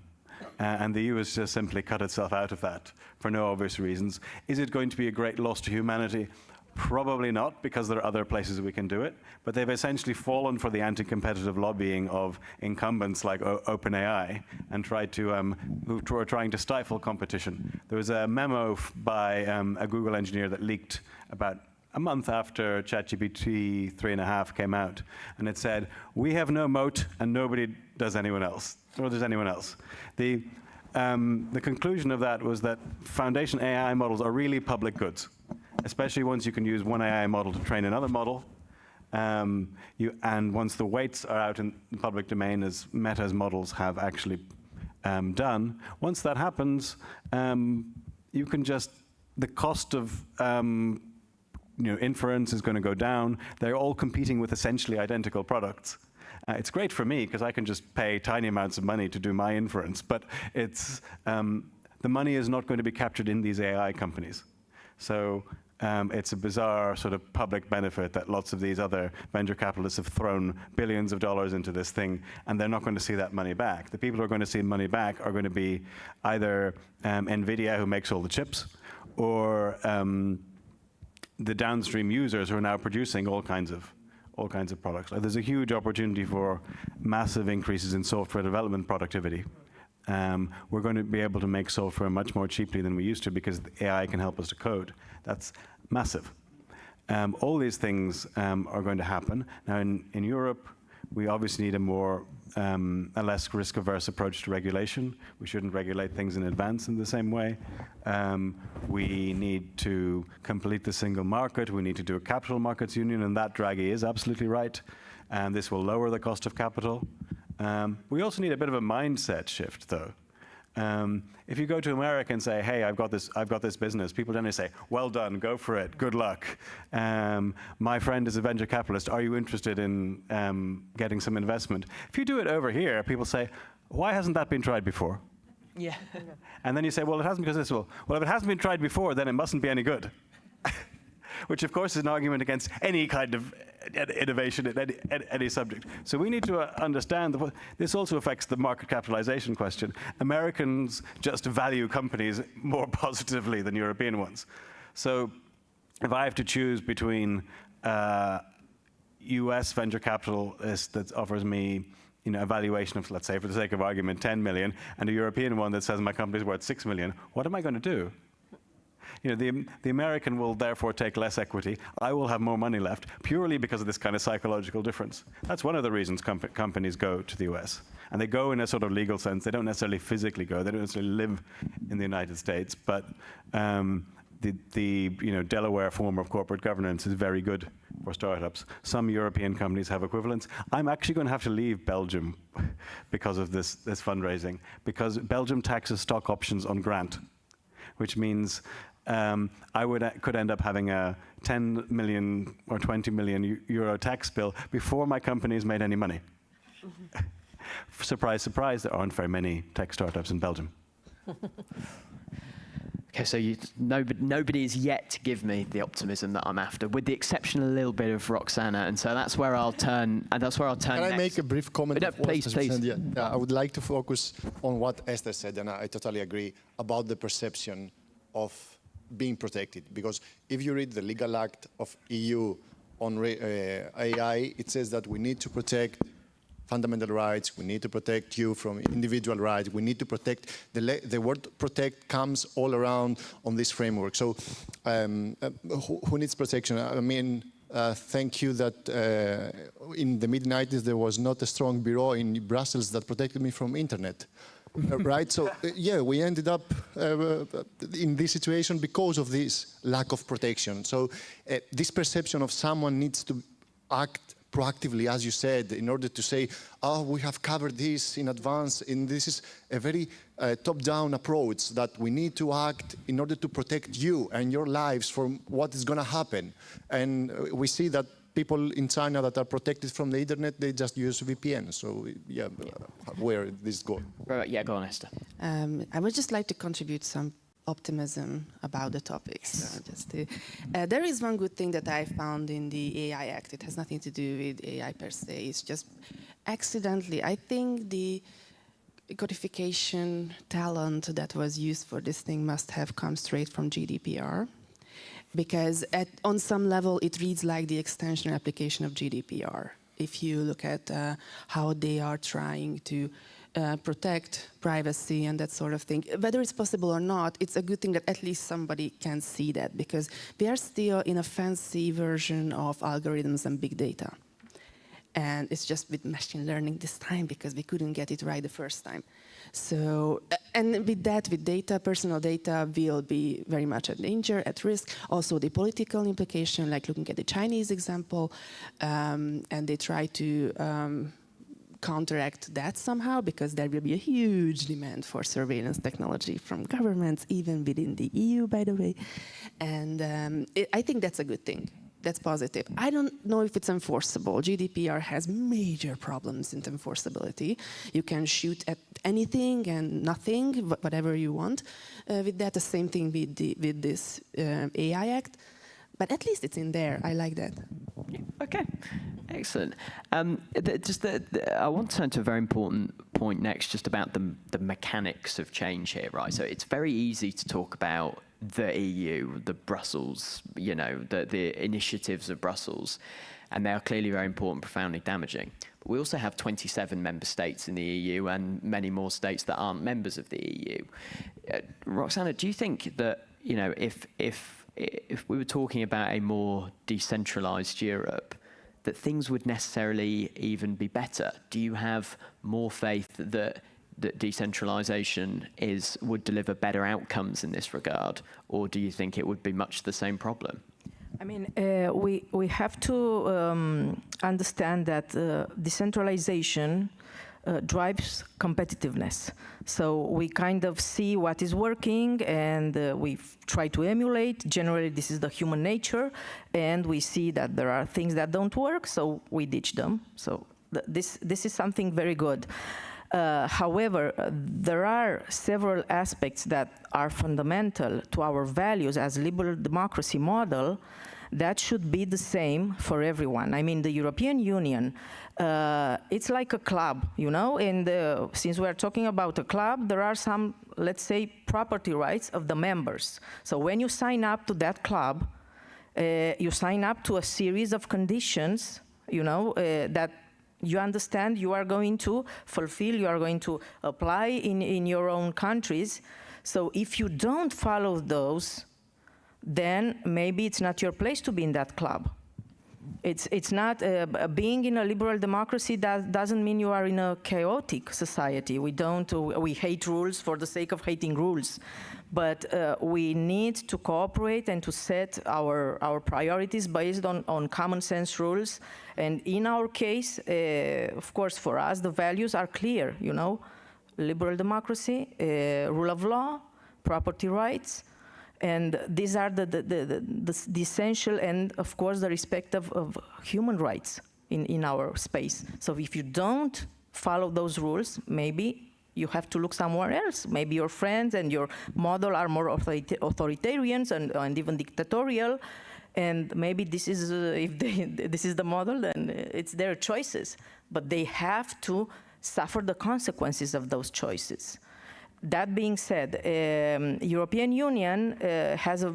And the EU has just simply cut itself out of that for no obvious reasons. Is it going to be a great loss to humanity? Probably not, because there are other places we can do it. But they've essentially fallen for the anti-competitive lobbying of incumbents like OpenAI and who are trying to stifle competition. There was a memo by a Google engineer that leaked about a month after ChatGPT 3.5 came out, and it said, "We have no moat, and nobody does anyone else, or does anyone else." The conclusion of that was that foundation AI models are really public goods, especially once you can use one AI model to train another model, and once the weights are out in the public domain, as Meta's models have actually done. Once that happens, you can the cost of inference is going to go down. They're all competing with essentially identical products. It's great for me because I can just pay tiny amounts of money to do my inference, but the money is not going to be captured in these AI companies. So it's a bizarre sort of public benefit that lots of these other venture capitalists have thrown billions of dollars into this thing, and they're not going to see that money back. The people who are going to see money back are going to be either NVIDIA, who makes all the chips, or the downstream users who are now producing all kinds of products. Like, there's a huge opportunity for massive increases in software development productivity. We're going to be able to make software much more cheaply than we used to because AI can help us to code. That's massive. All these things are going to happen. Now, in Europe, we obviously need a less risk-averse approach to regulation. We shouldn't regulate things in advance in the same way. We need to complete the single market. We need to do a capital markets union, and that Draghi is absolutely right. And this will lower the cost of capital. We also need a bit of a mindset shift, though. If you go to America and say, "Hey, I've got this business," people generally say, "Well done, go for it, good luck. My friend is a venture capitalist. Are you interested in getting some investment?" If you do it over here, people say, "Why hasn't that been tried before?" Yeah. And then you say, "Well, it hasn't because this." Well, if it hasn't been tried before, then it mustn't be any good. Which, of course, is an argument against any kind of innovation in any subject. So we need to understand that this also affects the market capitalization question. Americans just value companies more positively than European ones. So if I have to choose between US venture capitalist that offers me a valuation of, let's say, for the sake of argument, 10 million, and a European one that says my company's worth 6 million, what am I going to do? The American will therefore take less equity. I will have more money left, purely because of this kind of psychological difference. That's one of the reasons companies go to the US. And they go in a sort of legal sense. They don't necessarily physically go. They don't necessarily live in the United States. But the Delaware form of corporate governance is very good for startups. Some European companies have equivalents. I'm actually going to have to leave Belgium because of this fundraising, because Belgium taxes stock options on grant, which means I could end up having a 10 million or 20 million euro tax bill before my company's made any money. Surprise, surprise, there aren't very many tech startups in Belgium. Okay, so nobody has yet to give me the optimism that I'm after, with the exception a little bit of Roxana, and so that's where I'll turn. And that's where I'll turn. Can next. I make a brief comment? No, please. Yeah, I would like to focus on what Eszter said, and I totally agree about the perception of being protected. Because if you read the legal act of EU on AI, it says that we need to protect fundamental rights, we need to protect you from individual rights, we need to protect, the word protect comes all around on this framework. So who needs protection? I mean, thank you that in the mid-90s there was not a strong bureau in Brussels that protected me from internet. Right, so yeah, we ended up in this situation because of this lack of protection. So this perception of someone needs to act proactively, as you said, in order to say, oh, we have covered this in advance, and this is a very top-down approach that we need to act in order to protect you and your lives from what is going to happen. And we see that people in China that are protected from the internet, they just use VPN. So yeah, where this go? Right, yeah, go on, Eszter. I would just like to contribute some optimism about the topics. There is one good thing that I found in the AI Act. It has nothing to do with AI per se. It's just accidentally. I think the codification talent that was used for this thing must have come straight from GDPR. Because on some level, it reads like the extension or application of GDPR. If you look at how they are trying to protect privacy and that sort of thing. Whether it's possible or not, it's a good thing that at least somebody can see that, because we are still in a fancy version of algorithms and big data. And it's just with machine learning this time, because we couldn't get it right the first time. So, and with that, with data, personal data will be very much at danger, at risk. Also the political implication, like looking at the Chinese example, and they try to counteract that somehow, because there will be a huge demand for surveillance technology from governments, even within the EU, by the way. And I think that's a good thing. That's positive. I don't know if it's enforceable. GDPR has major problems in enforceability. You can shoot at anything and nothing, whatever you want. With that, the same thing with this AI Act. But at least it's in there. I like that. Okay, excellent. I want to turn to a very important point next, just about the mechanics of change here, right? So it's very easy to talk about the EU, the Brussels, you know, the initiatives of Brussels, and they are clearly very important, profoundly damaging. But we also have 27 member states in the EU and many more states that aren't members of the EU. Roxana, do you think that, you know, if we were talking about a more decentralized Europe, that things would necessarily even be better? Do you have more faith that decentralization would deliver better outcomes in this regard, or do you think it would be much the same problem? I mean, we have to understand that decentralization drives competitiveness. So we kind of see what is working, and we try to emulate. Generally, this is the human nature, and we see that there are things that don't work, so we ditch them. So this is something very good. However, there are several aspects that are fundamental to our values as liberal democracy model that should be the same for everyone. I mean, the European Union, it's like a club, you know, and since we're talking about a club, there are some, let's say, property rights of the members. So when you sign up to that club, you sign up to a series of conditions, you know, that you understand you are going to fulfill, you are going to apply in your own countries. So if you don't follow those, then maybe it's not your place to be in that club. It's not, being in a liberal democracy doesn't mean you are in a chaotic society. We hate rules for the sake of hating rules. But we need to cooperate and to set our priorities based on common sense rules. And in our case, of course, for us, the values are clear, you know, liberal democracy, rule of law, property rights, and these are the essential, and of course, the respect of human rights in our space. So if you don't follow those rules, maybe you have to look somewhere else. Maybe your friends and your model are more authoritarians and even dictatorial, and maybe this is this is the model, then it's their choices. But they have to suffer the consequences of those choices. That being said, European Union has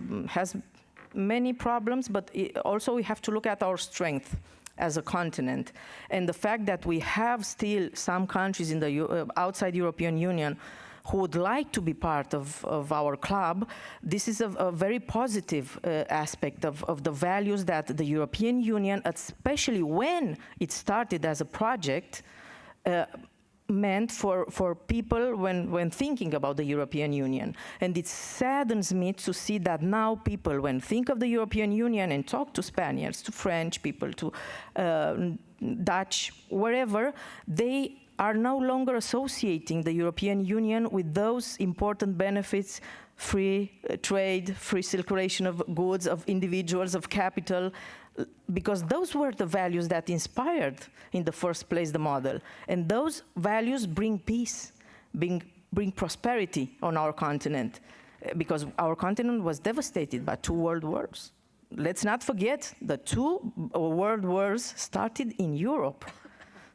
many problems, but also we have to look at our strength as a continent. And the fact that we have still some countries in the outside European Union who would like to be part of our club, this is a very positive aspect of the values that the European Union, especially when it started as a project, meant for people when thinking about the European Union. And it saddens me to see that now people, when think of the European Union and talk to Spaniards, to French people, to Dutch, wherever, they are no longer associating the European Union with those important benefits: free trade, free circulation of goods, of individuals, of capital, because those were the values that inspired in the first place the model. And those values bring peace, bring prosperity on our continent, because our continent was devastated by 2 world wars. Let's not forget the 2 world wars started in Europe.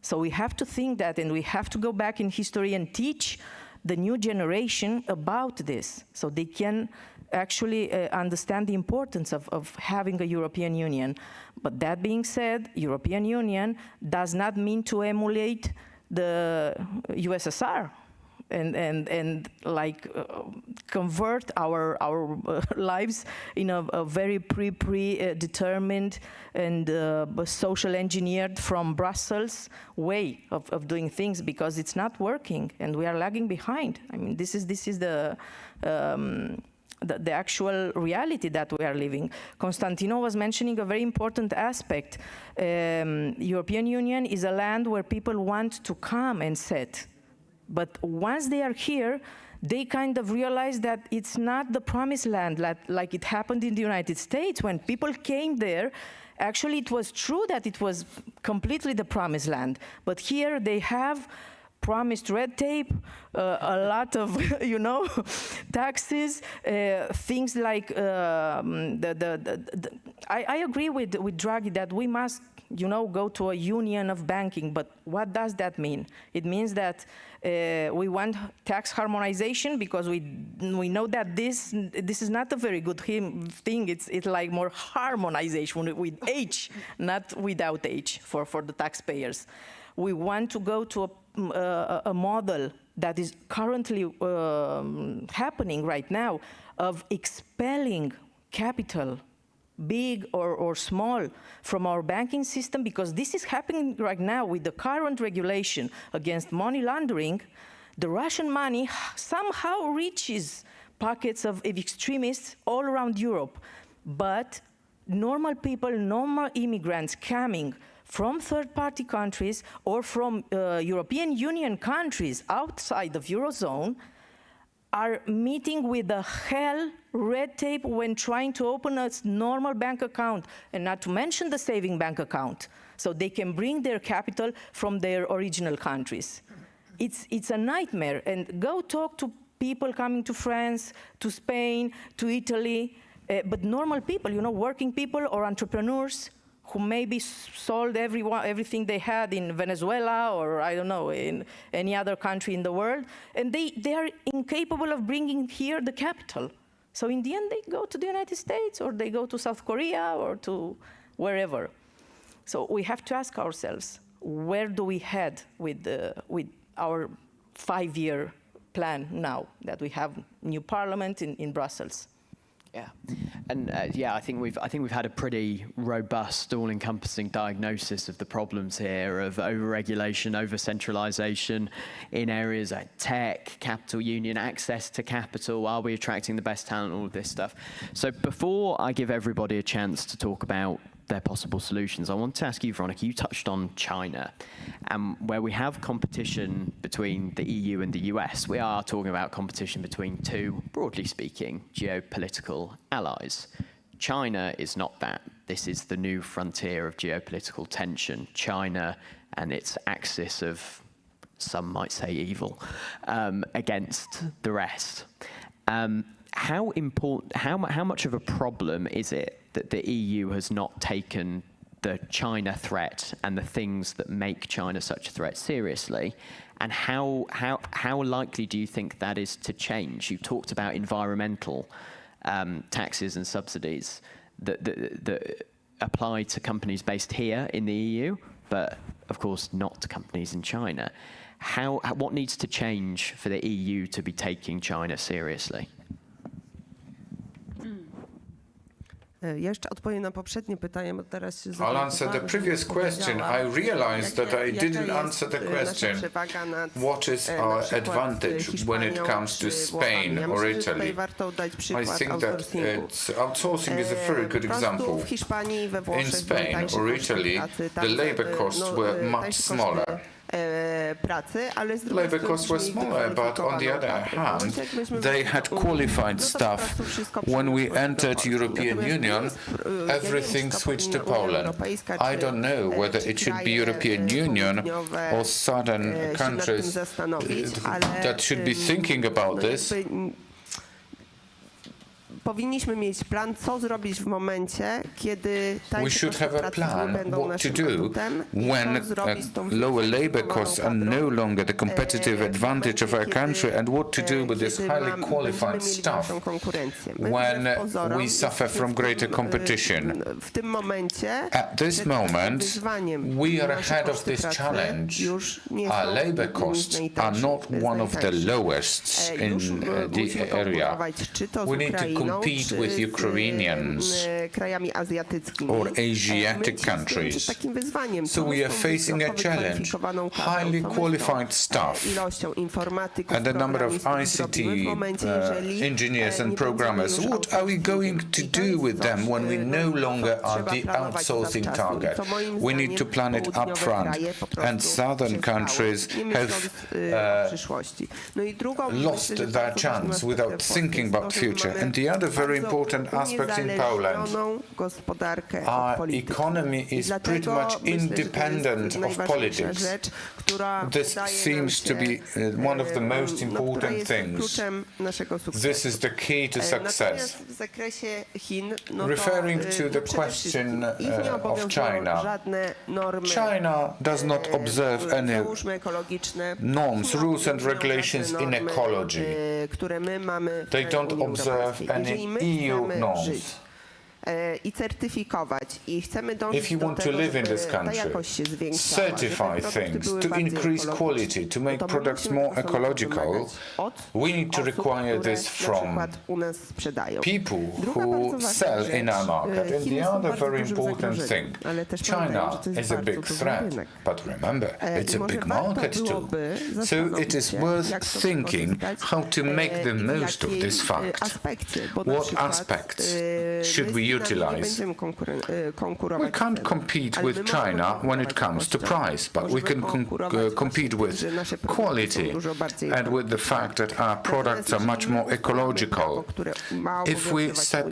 So we have to think that, and we have to go back in history and teach the new generation about this, so they can actually understand the importance of having a European Union. But that being said, European Union does not mean to emulate the USSR and like convert our lives in a very predetermined and social engineered from Brussels way of doing things, because it's not working and we are lagging behind. I mean, this is the actual reality that we are living. Constantinos was mentioning a very important aspect. European Union is a land where people want to come and set. But once they are here, they kind of realize that it's not the promised land like it happened in the United States. When people came there, actually it was true that it was completely the promised land. But here they have promised red tape, a lot of, you know, taxes, things like I agree with Draghi that we must, go to a union of banking, but what does that mean? It means that we want tax harmonization because we know that this is not a very good thing. It's like more harmonization with H, not without H for the taxpayers. We want to go to a model that is currently happening right now of expelling capital, big or small, from our banking system, because this is happening right now with the current regulation against money laundering. The Russian money somehow reaches pockets of extremists all around Europe, but normal people, normal immigrants coming from third-party countries or from European Union countries outside of Eurozone are meeting with a hell red tape when trying to open a normal bank account, and not to mention the saving bank account, so they can bring their capital from their original countries. It's a nightmare, and go talk to people coming to France, to Spain, to Italy, but normal people, working people or entrepreneurs who maybe sold everything they had in Venezuela or, I don't know, in any other country in the world, and they are incapable of bringing here the capital. So in the end, they go to the United States, or they go to South Korea, or to wherever. So we have to ask ourselves, where do we head with our 5-year plan now that we have new parliament in Brussels? Yeah, and I think we've had a pretty robust, all-encompassing diagnosis of the problems here of over-regulation, over-centralization in areas like tech, capital union, access to capital. Are we attracting the best talent? All of this stuff. So before I give everybody a chance to talk about their possible solutions, I want to ask you, Veronika, you touched on China, and where we have competition between the EU and the US, we are talking about competition between two, broadly speaking, geopolitical allies. China is not that. This is the new frontier of geopolitical tension. China and its axis of, some might say, evil, against the rest. How much of a problem is it that the EU has not taken the China threat and the things that make China such a threat seriously? And how likely do you think that is to change? You talked about environmental taxes and subsidies that apply to companies based here in the EU, but of course not to companies in China. What needs to change for the EU to be taking China seriously? Jeszcze odpowiem na poprzednie pytanie, bo teraz się I'll answer the previous question. I realized that I didn't answer the question. What is our advantage when it comes to Spain or Italy? I think that outsourcing is a very good example. In Spain or Italy, the labor costs were much smaller. Labor costs were smaller, but on the other hand, they had qualified staff. When we entered European Union, everything switched to Poland. I don't know whether it should be European Union or southern countries that should be thinking about this. Powinniśmy mieć plan, co zrobić w momencie, kiedy we should have a plan what to do when lower labor costs are no longer the competitive advantage of our country, and what to do with this highly qualified staff when we suffer from greater competition. At this moment, we are ahead of this challenge. Our labor costs are not one of the lowest in the area. We need to compete with Ukrainians or Asiatic countries. So we are facing a challenge. Highly qualified staff and a number of ICT engineers and programmers. What are we going to do with them when we no longer are the outsourcing target? We need to plan it up front. And southern countries have lost their chance without thinking about future. And the other very important aspect in Poland our economy is pretty much independent of politics. This seems to be one of the most important things. This is the key to success. Referring to the question of China, China does not observe any norms, rules and regulations in ecology. They don't observe any EU norms. If you want to live in this country, certify things to increase quality, to make products more ecological, we need to require this from people who sell in our market. And the other very important thing, China is a big threat, but remember, it's a big market too. So it is worth thinking how to make the most of this fact. What aspects should we utilize? We can't compete with China when it comes to price, but we can compete with quality and with the fact that our products are much more ecological. If we set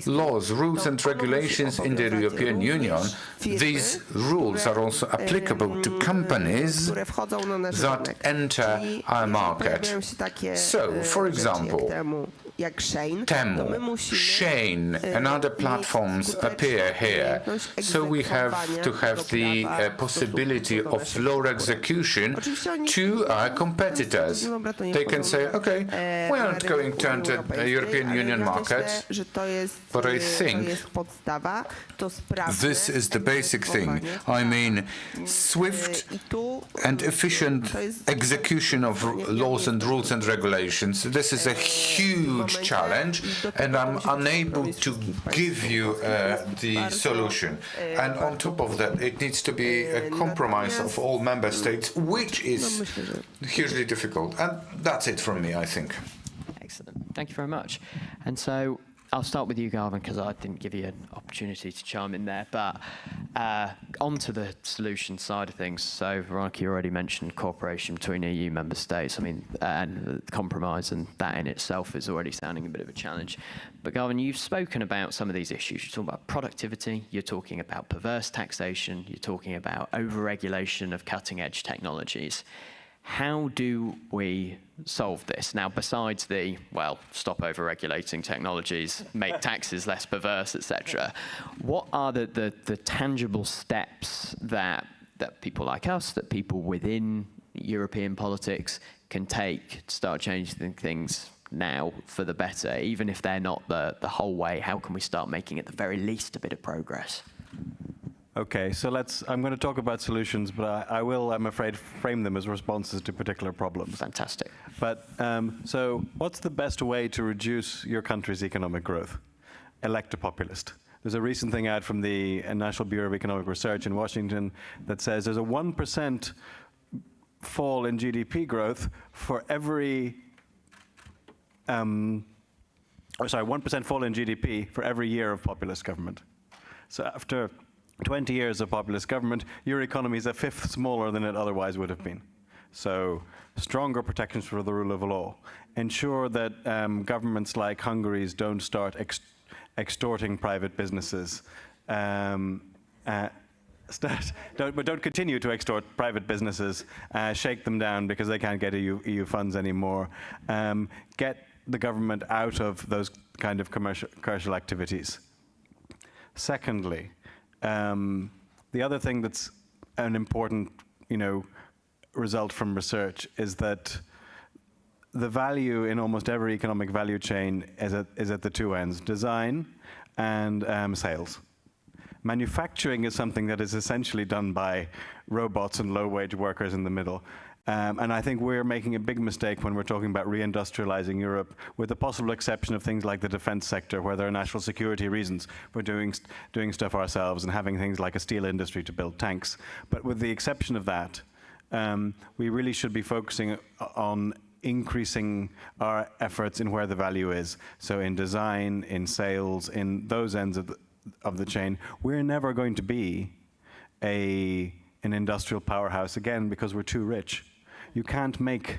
laws, rules and regulations in the European Union, these rules are also applicable to companies that enter our market. So, for example, Temu, Shane, and other platforms appear here. So we have to have the possibility of lower execution to our competitors. They can say, okay, we aren't going to enter the European Union market, but I think this is the basic thing. I mean, swift and efficient execution of laws and rules and regulations. This is a huge challenge, and I'm unable to give you the solution. And on top of that, it needs to be a compromise of all member states, which is hugely difficult. And that's it from me, I think. Excellent. Thank you very much. And so I'll start with you, Garvan, because I didn't give you an opportunity to chime in there. But onto the solution side of things. So, Weronika, you already mentioned cooperation between EU member states. I mean, and compromise, and that in itself is already sounding a bit of a challenge. But, Garvan, you've spoken about some of these issues. You're talking about productivity. You're talking about perverse taxation. You're talking about over-regulation of cutting-edge technologies. How do we solve this? Now, besides the, well, stop over-regulating technologies, make taxes less perverse, etc., what are the tangible steps that people like us, that people within European politics can take to start changing things now for the better, even if they're not the whole way? How can we start making at the very least a bit of progress? Okay, so I'm going to talk about solutions, but I will, I'm afraid, frame them as responses to particular problems. Fantastic. But, so what's the best way to reduce your country's economic growth? Elect a populist. There's a recent thing out from the National Bureau of Economic Research in Washington that says there's a 1% fall in GDP growth for every, 1% fall in GDP for every year of populist government. So after 20 years of populist government, your economy is a fifth smaller than it otherwise would have been. So stronger protections for the rule of law. Ensure that governments like Hungary's don't start extorting private businesses. But don't continue to extort private businesses. Shake them down because they can't get EU funds anymore. Get the government out of those kind of commercial activities. Secondly, the other thing that's an important, result from research is that the value in almost every economic value chain is at the two ends: design and sales. Manufacturing is something that is essentially done by robots and low-wage workers in the middle. And I think we're making a big mistake when we're talking about reindustrializing Europe, with the possible exception of things like the defense sector, where there are national security reasons for doing stuff ourselves and having things like a steel industry to build tanks. But with the exception of that, we really should be focusing on increasing our efforts in where the value is. So in design, in sales, in those ends of the chain. We're never going to be an industrial powerhouse again because we're too rich. You can't make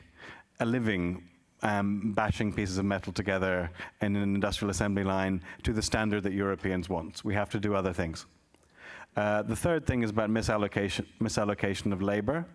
a living bashing pieces of metal together in an industrial assembly line to the standard that Europeans want. We have to do other things. The third thing is about misallocation of labor.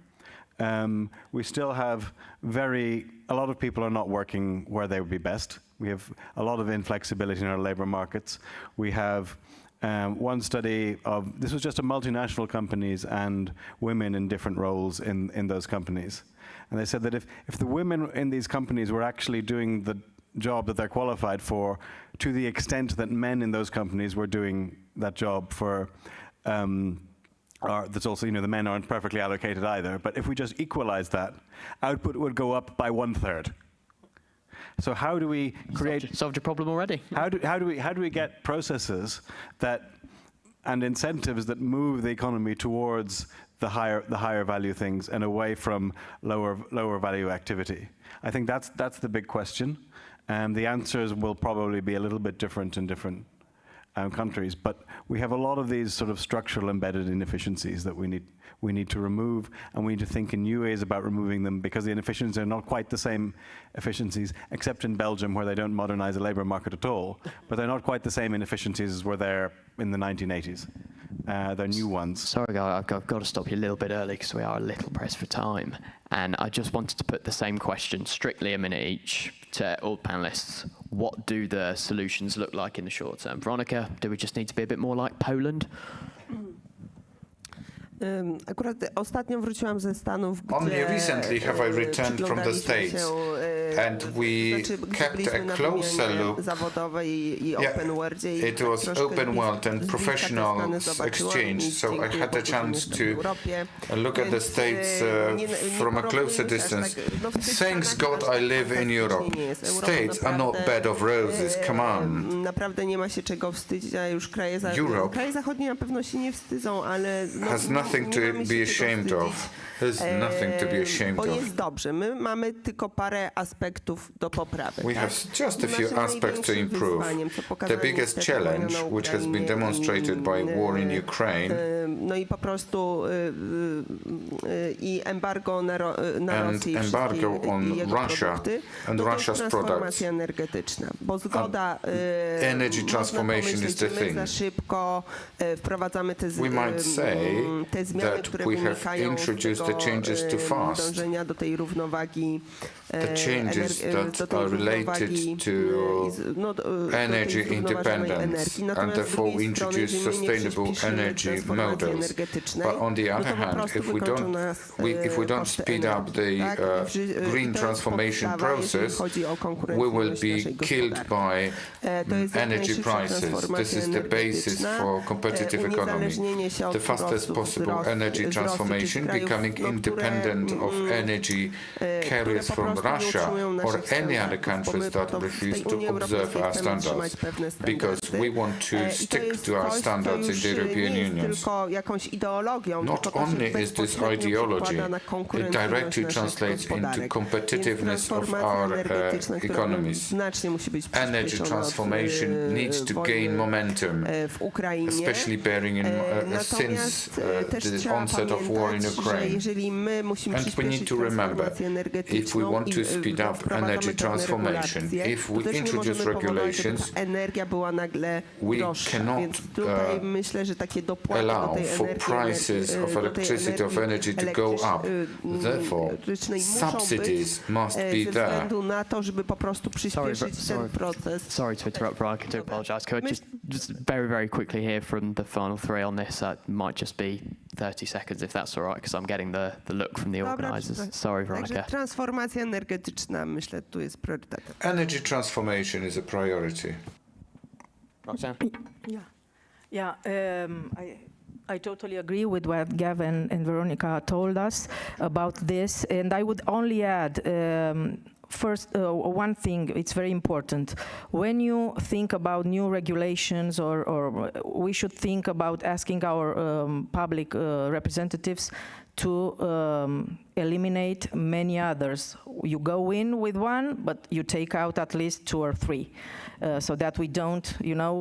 We still have a lot of people are not working where they would be best. We have a lot of inflexibility in our labor markets. We have one study of, this was just a multinational companies and women in different roles in those companies. And they said that if the women in these companies were actually doing the job that they're qualified for to the extent that men in those companies were doing that job for, that's also, the men aren't perfectly allocated either, but if we just equalize that, output would go up by 1/3. So how do we create... Solved your problem already. How do we get processes and incentives that move the economy towards the higher value things and away from lower value activity? I think that's the big question. The answers will probably be a little bit different in different countries, but we have a lot of these sort of structural embedded inefficiencies that we need to remove, and we need to think in new ways about removing them, because the inefficiencies are not quite the same efficiencies, except in Belgium, where they don't modernize the labor market at all, but they're not quite the same inefficiencies as were there in the 1980s. They're new ones. Sorry, guys, I've got to stop you a little bit early because we are a little pressed for time. And I just wanted to put the same question, strictly a minute each, to all panelists. What do the solutions look like in the short term? Weronika, do we just need to be a bit more like Poland? Akurat ostatnio wróciłam ze Stanów, Only recently have I returned from the States, and we kept a closer look. It was open world and professional exchange, so I had a chance to look at the States from a closer distance. Thanks God I live in Europe. States are not bed of roses, come on. Naprawdę nie ma się czego wstydzić, a już kraje zachodnie na pewno się nie wstydzą, ale has nothing to be ashamed of. There's nothing to be ashamed bo of. jest dobrze. My mamy tylko parę aspektów do poprawy. We have just a few aspects to improve. The biggest challenge, which has been demonstrated by war in Ukraine, no i po prostu i embargo na Rosję i embargo on Russia and Russia's products. Energetyczna, bo zgoda energy transformation is the thing. Za szybko wprowadzamy te zmiany, które wynikają z the changes too fast. dążenia do tej równowagi, the changes that are related to energy independence, and therefore introduce sustainable energy models. But on the other hand, if we don't speed up the green transformation process, we will be killed by energy prices. This is the basis for competitive economy. The fastest possible energy transformation, becoming independent of energy carriers from Russia or any other countries that refuse to observe our standards, because we want to stick to our standards in the European Union. Not only is this ideology, it directly translates into competitiveness of our economies. Energy transformation needs to gain momentum, especially bearing in since the onset of war in Ukraine. And we need to remember, if we want to speed up energy transformation, if we introduce regulations, we cannot allow for prices of electricity, of energy to go up. Therefore, subsidies must be there. Sorry to interrupt, Brian, I do apologise. Could I just very, very quickly hear from the final three on this? That might just be 30 seconds, if that's all right, because I'm getting the look from the organisers. Sorry, Weronika. Transformacja energetyczna, myślę, tu jest priorytetem. Energy transformation is a priority. Roxana? Yeah. I totally agree with what Gavin and Weronika told us about this, and I would only add first, one thing, it's very important. When you think about new regulations, or we should think about asking our public representatives to eliminate many others. You go in with one, but you take out at least 2 or 3, so that we don't,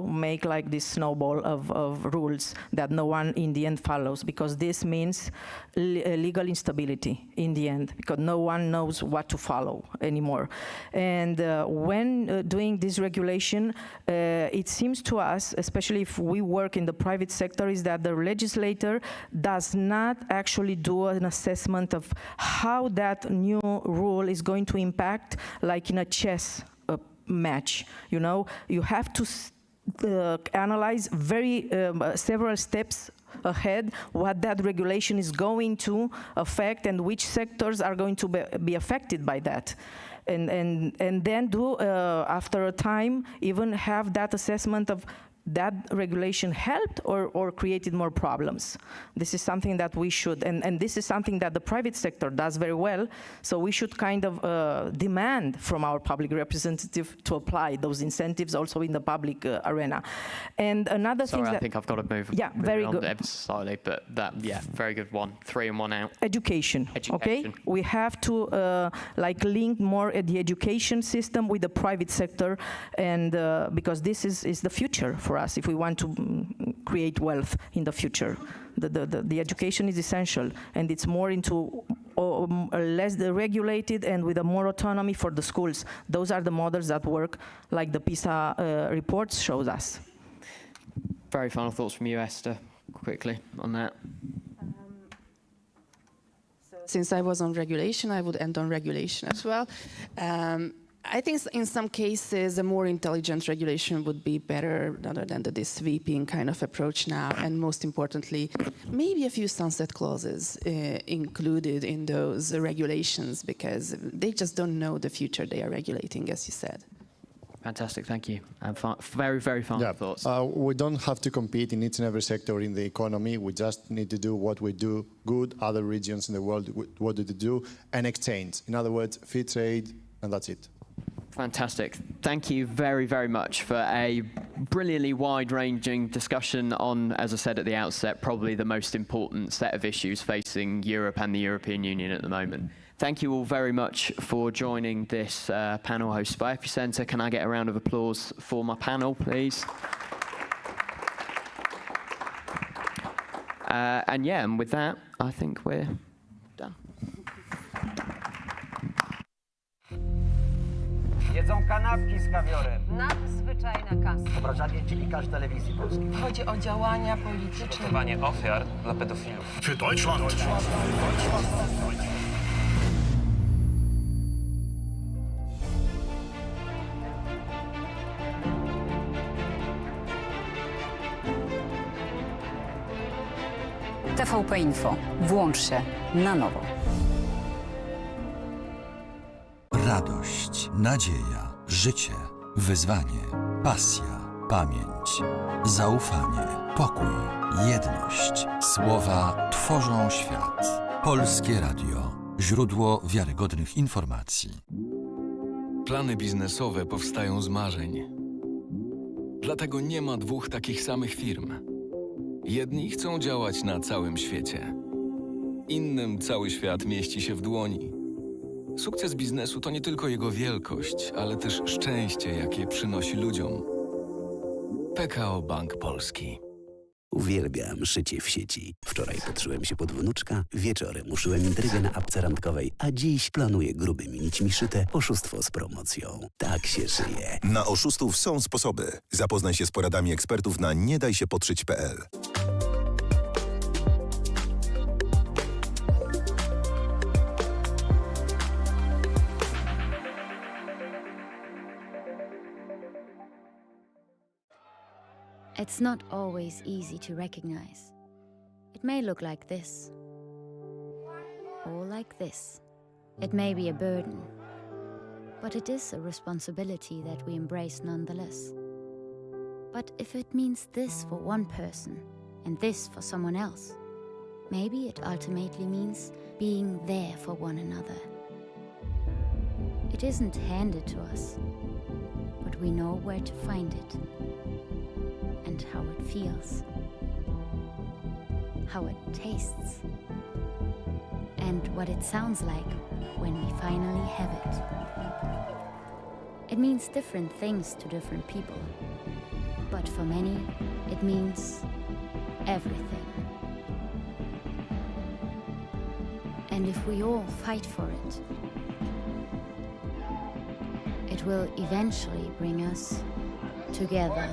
make like this snowball of rules that no one in the end follows, because this means legal instability in the end, because no one knows what to follow anymore. And when doing this regulation, it seems to us, especially if we work in the private sector, is that the legislator does not actually do an assessment of how that new rule is going to impact, like in a chess match. You have to analyze several steps ahead what that regulation is going to affect and which sectors are going to be affected by that. And then after a time, even have that assessment of that regulation helped or created more problems. This is something that we should, and this is something that the private sector does very well, so we should kind of demand from our public representative to apply those incentives also in the public arena. And another thing that... I think I've got to move very on good. ever so slightly, but very good one. 3 and 1 out. Education. Okay? We have to link more the education system with the private sector, and because this is the future for us if we want to create wealth in the future. The education is essential, and it's more into less regulated and with a more autonomy for the schools. Those are the models that work, like the PISA reports shows us. Very final thoughts from you, Eszter, quickly on that. Since I was on regulation, I would end on regulation as well. I think in some cases, a more intelligent regulation would be better rather than this sweeping kind of approach now. And most importantly, maybe a few sunset clauses included in those regulations, because they just don't know the future they are regulating, as you said. Fantastic, thank you. And very, very final thoughts. We don't have to compete in each and every sector in the economy. We just need to do what we do good, other regions in the world, what do they do, and exchange. In other words, free trade, and that's it. Fantastic. Thank you very, very much for a brilliantly wide-ranging discussion on, as I said at the outset, probably the most important set of issues facing Europe and the European Union at the moment. Thank you all very much for joining this panel hosted by Epicenter. Can I get a round of applause for my panel, please? And with that, I think we're done. Jedzą kanapki z kawiorem. Nadzwyczajna kasa. Obrażanie dziennikarz telewizji polskiej. Chodzi o działania polityczne. Ratowanie ofiar dla pedofilów. Für Deutschland. TVP Info. Włącz się na nowo. Radość, nadzieja, życie, wyzwanie, pasja, pamięć, zaufanie, pokój, jedność. Słowa tworzą świat. Polskie Radio. Źródło wiarygodnych informacji. Plany biznesowe powstają z marzeń. Dlatego nie ma 2 takich samych firm. Jedni chcą działać na całym świecie. Innym cały świat mieści się w dłoni. Sukces biznesu to nie tylko jego wielkość, ale też szczęście, jakie przynosi ludziom. PKO Bank Polski. Uwielbiam szycie w sieci. Wczoraj podszyłem się pod wnuczka, wieczorem uszyłem intrygę na apce randkowej, a dziś planuję grubymi nićmi szyte oszustwo z promocją. Tak się szyje. Na oszustów są sposoby. Zapoznaj się z poradami ekspertów na niedajsiepodszyć.pl. It's not always easy to recognize. It may look like this, or like this. It may be a burden, but it is a responsibility that we embrace nonetheless. But if it means this for one person and this for someone else, maybe it ultimately means being there for one another. It isn't handed to us, but we know where to find it. And how it feels, how it tastes, and what it sounds like when we finally have it. It means different things to different people, but for many, it means everything. And if we all fight for it, it will eventually bring us together.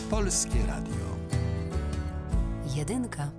Polskie Radio. Jedynka.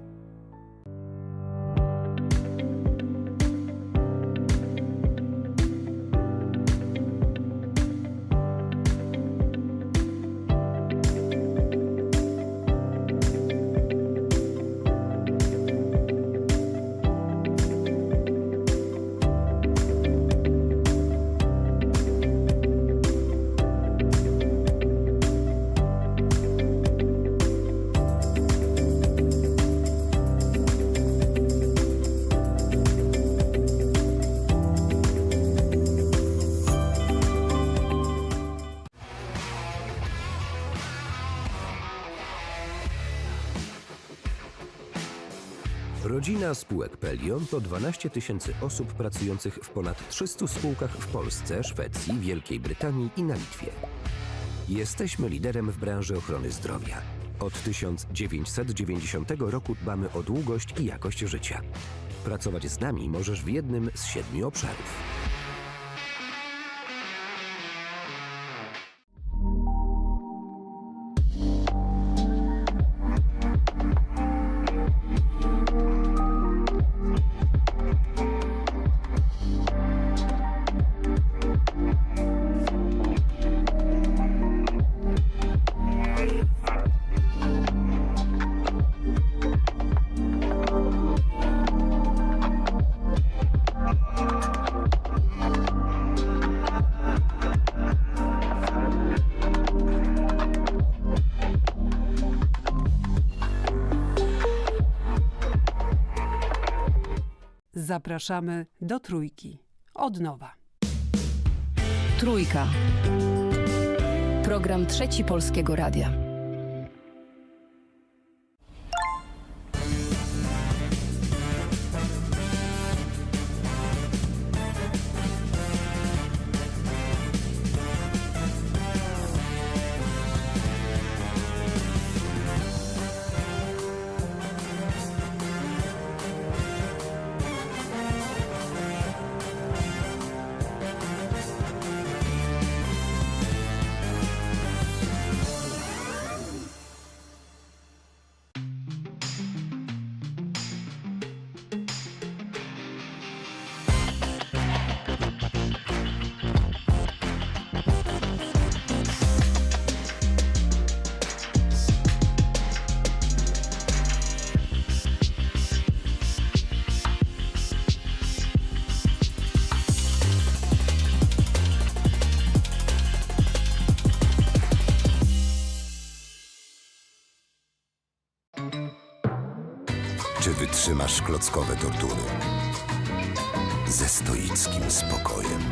Rodzina spółek Pelion to 12 000 osób pracujących w ponad 300 spółkach w Polsce, Szwecji, Wielkiej Brytanii i na Litwie. Jesteśmy liderem w branży ochrony zdrowia. Od 1990 roku dbamy o długość i jakość życia. Pracować z nami możesz w jednym z 7 obszarów. Zapraszamy do Trójki. Od nowa. Trójka. Program Trzeci Polskiego Radia. Czy wytrzymasz klockowe tortury ze stoickim spokojem?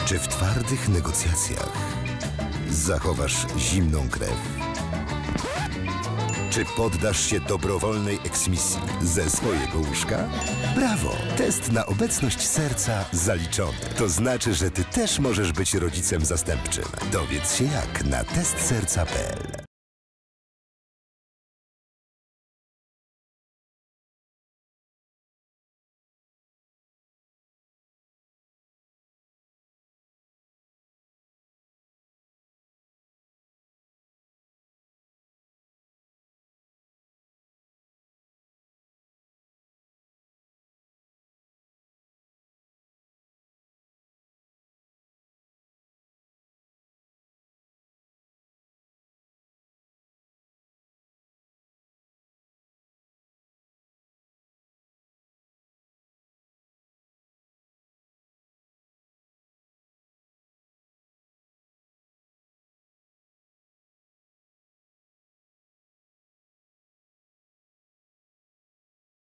Czy w twardych negocjacjach zachowasz zimną krew? Czy poddasz się dobrowolnej eksmisji ze swojego łóżka? Brawo! Test na obecność serca zaliczony. To znaczy, że ty też możesz być rodzicem zastępczym. Dowiedz się jak na testserca.pl.